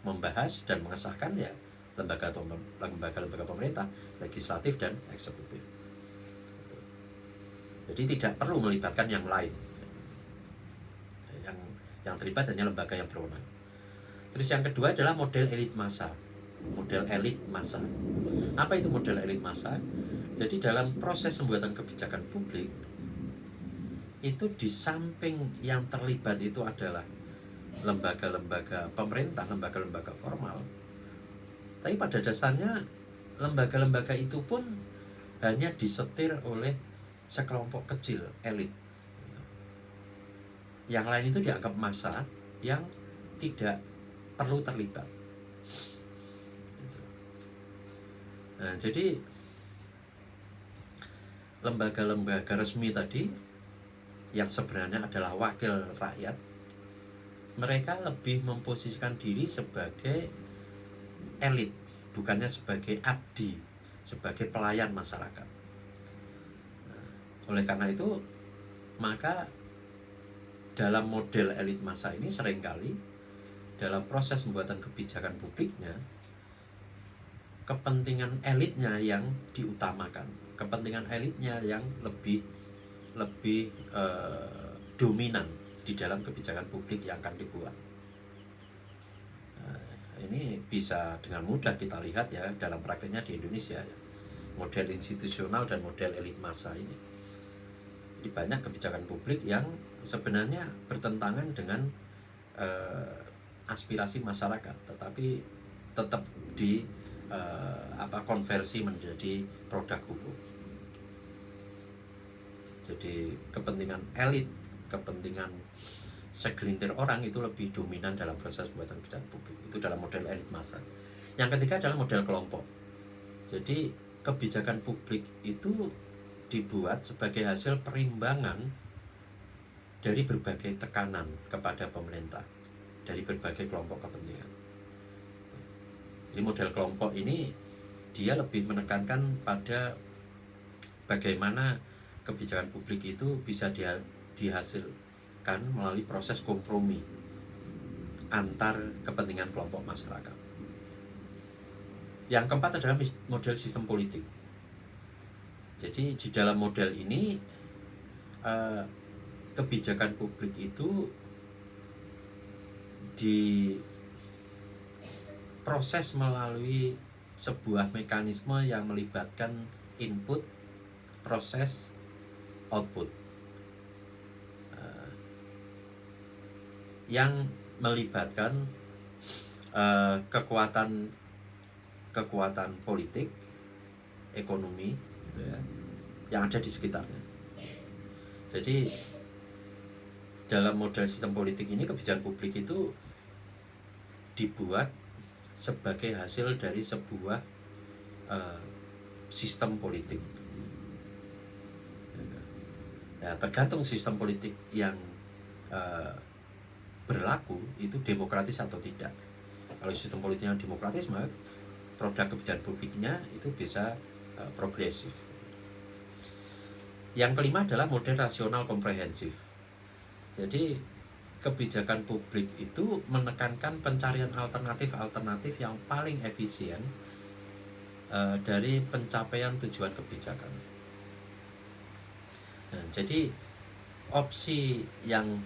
membahas dan mengesahkan ya lembaga-lembaga pemerintah, legislatif dan eksekutif. Jadi tidak perlu melibatkan yang lain. Yang terlibat hanya lembaga yang berwenang. Terus yang kedua adalah model elit massa. Model elit massa. Apa itu model elit massa? Jadi dalam proses pembuatan kebijakan publik itu di samping yang terlibat itu adalah lembaga-lembaga pemerintah, lembaga-lembaga formal, tapi pada dasarnya lembaga-lembaga itu pun hanya disetir oleh sekelompok kecil elit. Yang lain itu dianggap massa yang tidak perlu terlibat. Nah, jadi lembaga-lembaga resmi tadi yang sebenarnya adalah wakil rakyat, mereka lebih memposisikan diri sebagai elit, bukannya sebagai abdi, sebagai pelayan masyarakat. Nah, oleh karena itu, maka dalam model elit massa ini seringkali dalam proses pembuatan kebijakan publiknya, kepentingan elitnya yang diutamakan, kepentingan elitnya yang lebih dominan di dalam kebijakan publik yang akan dibuat. Nah, ini bisa dengan mudah kita lihat ya dalam prakteknya di Indonesia ya, model institusional dan model elit massa ini. Di banyak kebijakan publik yang sebenarnya bertentangan dengan aspirasi masyarakat, tetapi tetap konversi menjadi produk hukum. Jadi kepentingan elit, kepentingan segelintir orang itu lebih dominan dalam proses pembuatan kebijakan publik. Itu dalam model elit massa. Yang ketiga adalah model kelompok. Jadi kebijakan publik itu dibuat sebagai hasil perimbangan dari berbagai tekanan kepada pemerintah, dari berbagai kelompok kepentingan. Jadi model kelompok ini dia lebih menekankan pada bagaimana kebijakan publik itu bisa dihasilkan melalui proses kompromi antar kepentingan kelompok masyarakat. Yang keempat adalah model sistem politik. Jadi di dalam model ini kebijakan publik itu diproses melalui sebuah mekanisme yang melibatkan input, proses, output, yang melibatkan kekuatan politik, ekonomi, gitu ya, yang ada di sekitarnya. Jadi dalam model sistem politik ini kebijakan publik itu dibuat sebagai hasil dari sebuah sistem politik. Ya, tergantung sistem politik yang berlaku itu demokratis atau tidak. Kalau sistem politiknya demokratis, maka produk kebijakan publiknya itu bisa progresif. Yang kelima adalah model rasional komprehensif. Jadi kebijakan publik itu menekankan pencarian alternatif yang paling efisien dari pencapaian tujuan kebijakan. Nah, jadi opsi yang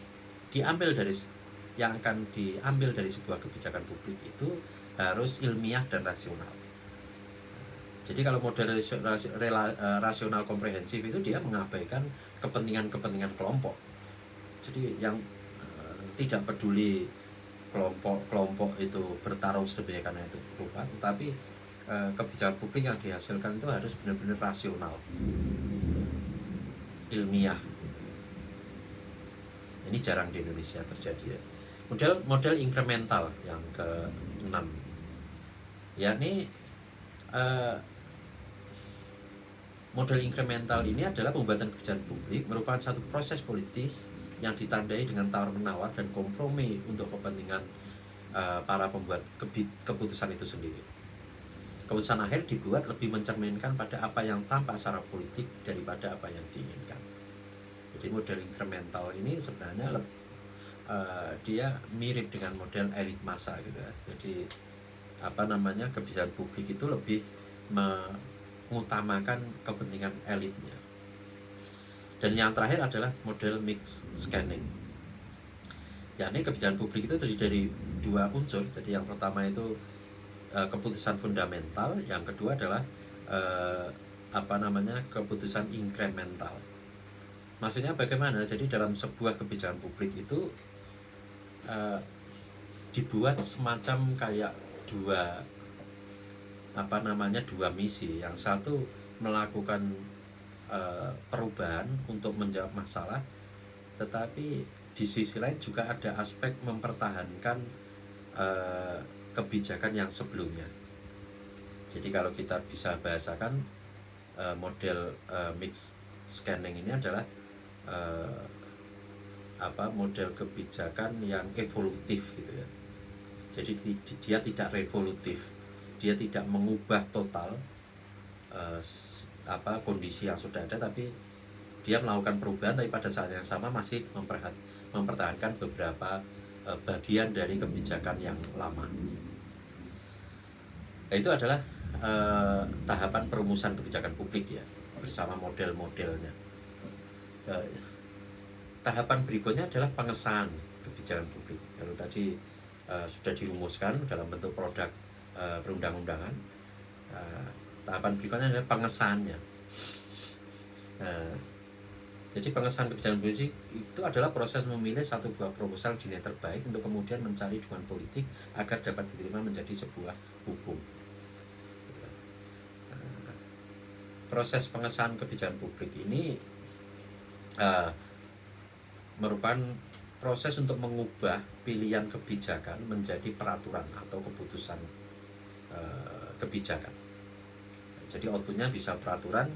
akan diambil dari sebuah kebijakan publik itu harus ilmiah dan rasional. Jadi kalau model rasional komprehensif itu dia mengabaikan kepentingan kelompok. Jadi yang tidak peduli kelompok itu bertarung sedemikian itu rupa, tetapi kebijakan publik yang dihasilkan itu harus benar-benar rasional, ilmiah. Ini jarang di Indonesia terjadi ya. Model inkremental yang ke-6, yakni model inkremental ini adalah pembuatan kebijakan publik merupakan satu proses politis yang ditandai dengan tawar-menawar dan kompromi untuk kepentingan para pembuat keputusan itu sendiri. Keputusan akhir dibuat lebih mencerminkan pada apa yang tampak secara politik daripada apa yang diinginkan. Jadi model inkremental ini sebenarnya dia mirip dengan model elit massa gitu ya. Jadi kebijakan publik itu lebih mengutamakan kepentingan elitnya. Dan yang terakhir adalah model mix scanning, yakni kebijakan publik itu terdiri dari dua unsur. Jadi yang pertama itu keputusan fundamental, yang kedua adalah keputusan inkremental. Maksudnya bagaimana? Jadi dalam sebuah kebijakan publik itu dibuat semacam kayak dua misi. Yang satu melakukan perubahan untuk menjawab masalah, tetapi di sisi lain juga ada aspek mempertahankan kebijakan yang sebelumnya. Jadi kalau kita bisa bahasakan model mix scanning ini adalah model kebijakan yang evolutif gitu ya. Jadi dia tidak revolutif, dia tidak mengubah total kondisi yang sudah ada, tapi dia melakukan perubahan, tapi pada saat yang sama masih mempertahankan beberapa bagian dari kebijakan yang lama. Nah, itu adalah tahapan perumusan kebijakan publik ya, bersama model-modelnya. Tahapan berikutnya adalah pengesahan kebijakan publik. Kalau tadi sudah dirumuskan dalam bentuk produk perundang-undangan, tahapan berikutnya adalah pengesahannya. Jadi pengesahan kebijakan publik itu adalah proses memilih satu buah proposal dinilai terbaik untuk kemudian mencari dukungan politik agar dapat diterima menjadi sebuah hukum. Proses pengesahan kebijakan publik ini merupakan proses untuk mengubah pilihan kebijakan menjadi peraturan atau keputusan kebijakan. Jadi outputnya bisa peraturan,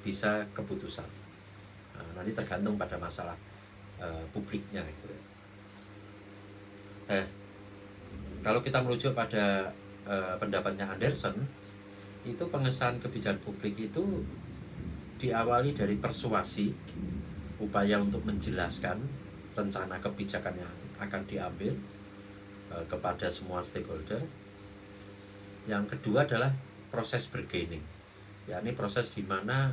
bisa keputusan. Nanti tergantung pada masalah publiknya gitu. Kalau kita merujuk pada pendapatnya Anderson, itu pengesahan kebijakan publik itu diawali dari persuasi, upaya untuk menjelaskan rencana kebijakan yang akan diambil kepada semua stakeholder. Yang kedua adalah proses bargaining, yakni proses di mana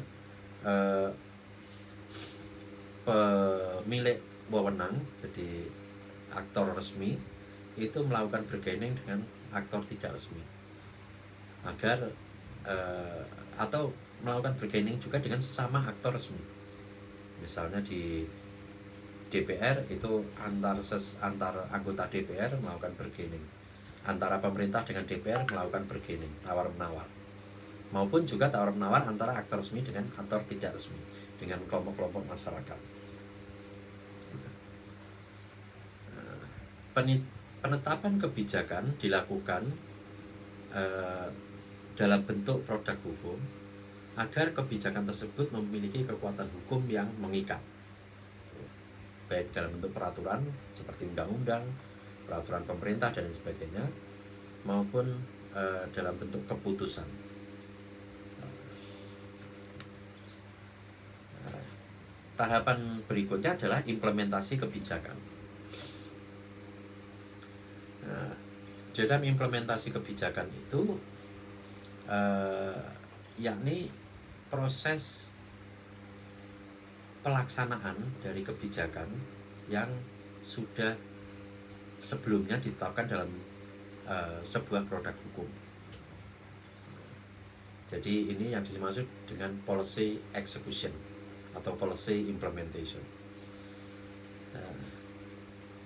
pemilik wewenang, jadi aktor resmi, itu melakukan bargaining dengan aktor tidak resmi agar atau melakukan bargaining juga dengan sesama aktor resmi. Misalnya di DPR itu antar anggota DPR melakukan bargaining, antara pemerintah dengan DPR melakukan bargaining, tawar-menawar, maupun juga tawar-menawar antara aktor resmi dengan aktor tidak resmi, dengan kelompok-kelompok masyarakat. Penetapan kebijakan dilakukan dalam bentuk produk hukum agar kebijakan tersebut memiliki kekuatan hukum yang mengikat, baik dalam bentuk peraturan seperti undang-undang, peraturan pemerintah dan sebagainya, maupun dalam bentuk keputusan. Tahapan berikutnya adalah implementasi kebijakan. Dalam implementasi kebijakan itu yakni proses pelaksanaan dari kebijakan yang sudah sebelumnya ditetapkan dalam sebuah produk hukum. Jadi ini yang dimaksud dengan policy execution atau policy implementation.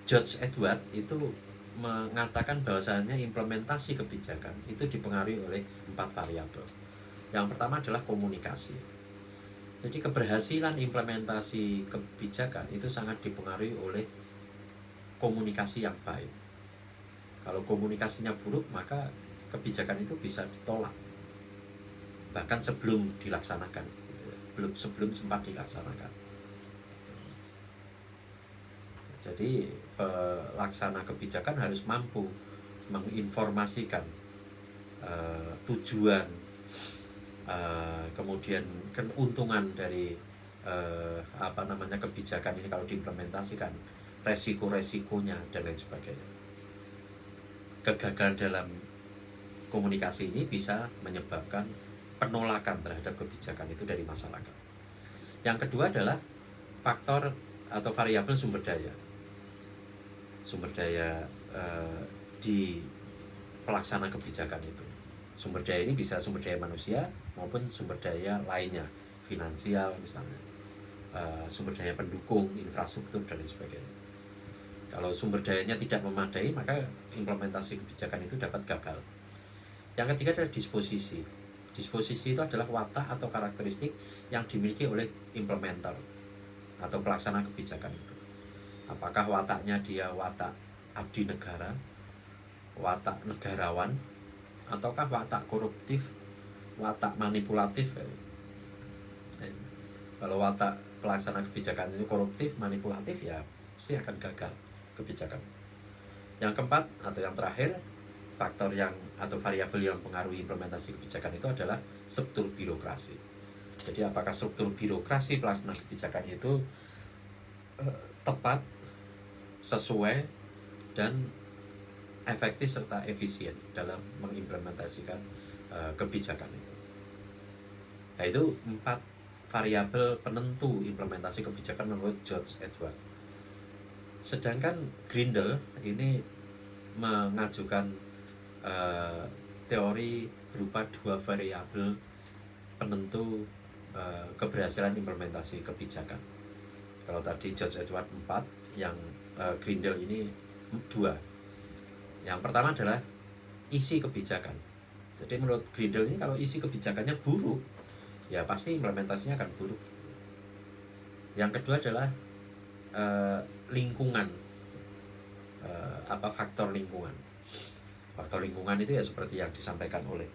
George Edward itu mengatakan bahwasanya implementasi kebijakan itu dipengaruhi oleh 4 variabel. Yang pertama adalah komunikasi. Jadi keberhasilan implementasi kebijakan itu sangat dipengaruhi oleh komunikasi yang baik. Kalau komunikasinya buruk, maka kebijakan itu bisa ditolak bahkan sebelum dilaksanakan, sebelum sempat dilaksanakan. Jadi pelaksana kebijakan harus mampu menginformasikan tujuan, kemudian keuntungan dari kebijakan ini kalau diimplementasikan, resiko-resikonya dan lain sebagainya. Kegagalan dalam komunikasi ini bisa menyebabkan penolakan terhadap kebijakan itu dari masyarakat. Yang kedua adalah faktor atau variabel sumber daya. Sumber daya di pelaksana kebijakan itu. Sumber daya ini bisa sumber daya manusia maupun sumber daya lainnya, finansial misalnya, sumber daya pendukung, infrastruktur dan lain sebagainya. Kalau sumber dayanya tidak memadai, maka implementasi kebijakan itu dapat gagal. Yang ketiga adalah disposisi. Disposisi itu adalah watak atau karakteristik yang dimiliki oleh implementer atau pelaksana kebijakan itu. Apakah wataknya dia watak abdi negara, watak negarawan, ataukah watak koruptif, watak manipulatif? Kalau watak pelaksana kebijakan itu koruptif, manipulatif, ya pasti akan gagal kebijakan. Yang keempat atau yang terakhir, faktor yang atau variabel yang mempengaruhi implementasi kebijakan itu adalah struktur birokrasi. Jadi apakah struktur birokrasi pelaksana kebijakan itu tepat, sesuai, dan efektif serta efisien dalam mengimplementasikan kebijakan itu. Nah, itu 4 variabel penentu implementasi kebijakan menurut George Edward. Sedangkan Grindel ini mengajukan teori berupa 2 variabel penentu keberhasilan implementasi kebijakan. Kalau tadi George Edward 4, yang Grindel ini 2. Yang pertama adalah isi kebijakan. Jadi menurut Grindel ini kalau isi kebijakannya buruk, ya pasti implementasinya akan buruk. Yang kedua adalah lingkungan, faktor lingkungan. Faktor lingkungan itu ya seperti yang disampaikan oleh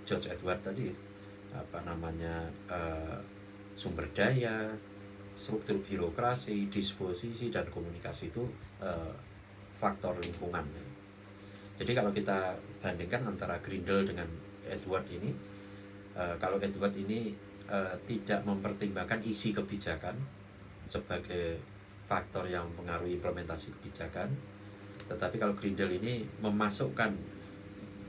George Edward tadi, sumber daya, struktur birokrasi, disposisi, dan komunikasi itu faktor lingkungan. Jadi kalau kita bandingkan antara Grindel dengan Edward ini, kalau Edward ini tidak mempertimbangkan isi kebijakan sebagai faktor yang mempengaruhi implementasi kebijakan, tetapi kalau Grindel ini memasukkan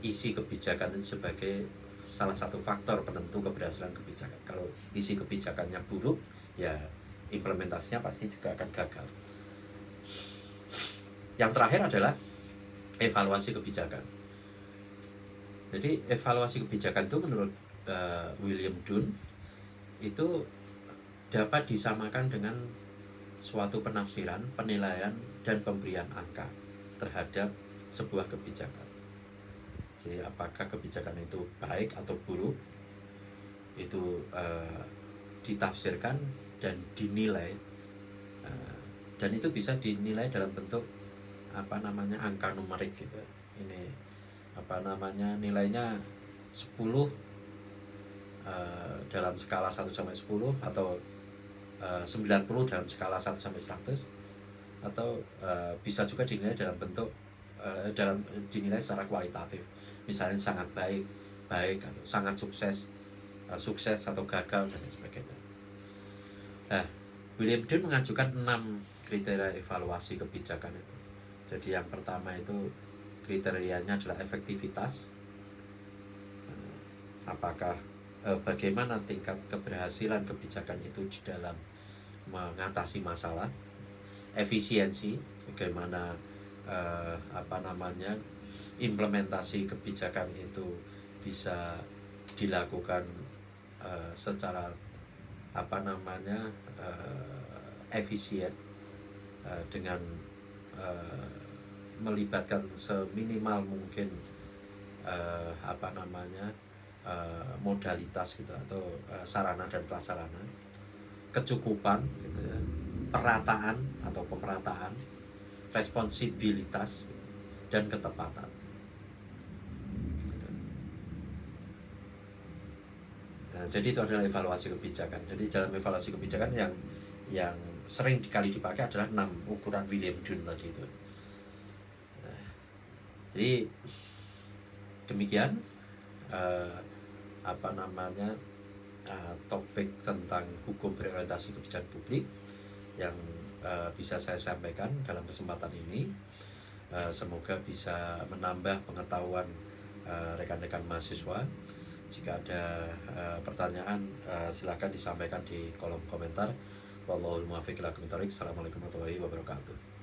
isi kebijakan itu sebagai salah satu faktor penentu keberhasilan kebijakan. Kalau isi kebijakannya buruk, ya implementasinya pasti juga akan gagal. Yang terakhir adalah evaluasi kebijakan. Jadi evaluasi kebijakan itu menurut William Dunn itu dapat disamakan dengan suatu penafsiran, penilaian, dan pemberian angka terhadap sebuah kebijakan. Jadi apakah kebijakan itu baik atau buruk, itu ditafsirkan dan dinilai, dan itu bisa dinilai dalam bentuk angka numerik gitu. Ini nilainya 10 dalam skala 1 sampai 10, atau 90 dalam skala 1 sampai 100, atau bisa juga dinilai dalam bentuk dinilai secara kualitatif. Misalnya sangat baik atau sangat sukses atau gagal dan sebagainya. Nah, William Dunn mengajukan 6 kriteria evaluasi kebijakan itu. Jadi yang pertama itu kriterianya adalah efektivitas, apakah bagaimana tingkat keberhasilan kebijakan itu di dalam mengatasi masalah, efisiensi, bagaimana implementasi kebijakan itu bisa dilakukan secara efisien, dengan melibatkan seminimal mungkin modalitas gitu, atau sarana dan prasarana, kecukupan gitu ya, perataan atau pemerataan, responsibilitas dan ketepatan gitu. Nah, jadi itu adalah evaluasi kebijakan. Jadi dalam evaluasi kebijakan yang sering dikali dipakai adalah 6 ukuran William Dunn tadi itu. Nah, jadi demikian topik tentang hukum berorientasi kebijakan publik yang bisa saya sampaikan dalam kesempatan ini. Semoga bisa menambah pengetahuan rekan-rekan mahasiswa. Jika ada pertanyaan, silakan disampaikan di kolom komentar. Wallahul muwaffiq ila aqwamit thoriq. Assalamualaikum warahmatullahi wabarakatuh.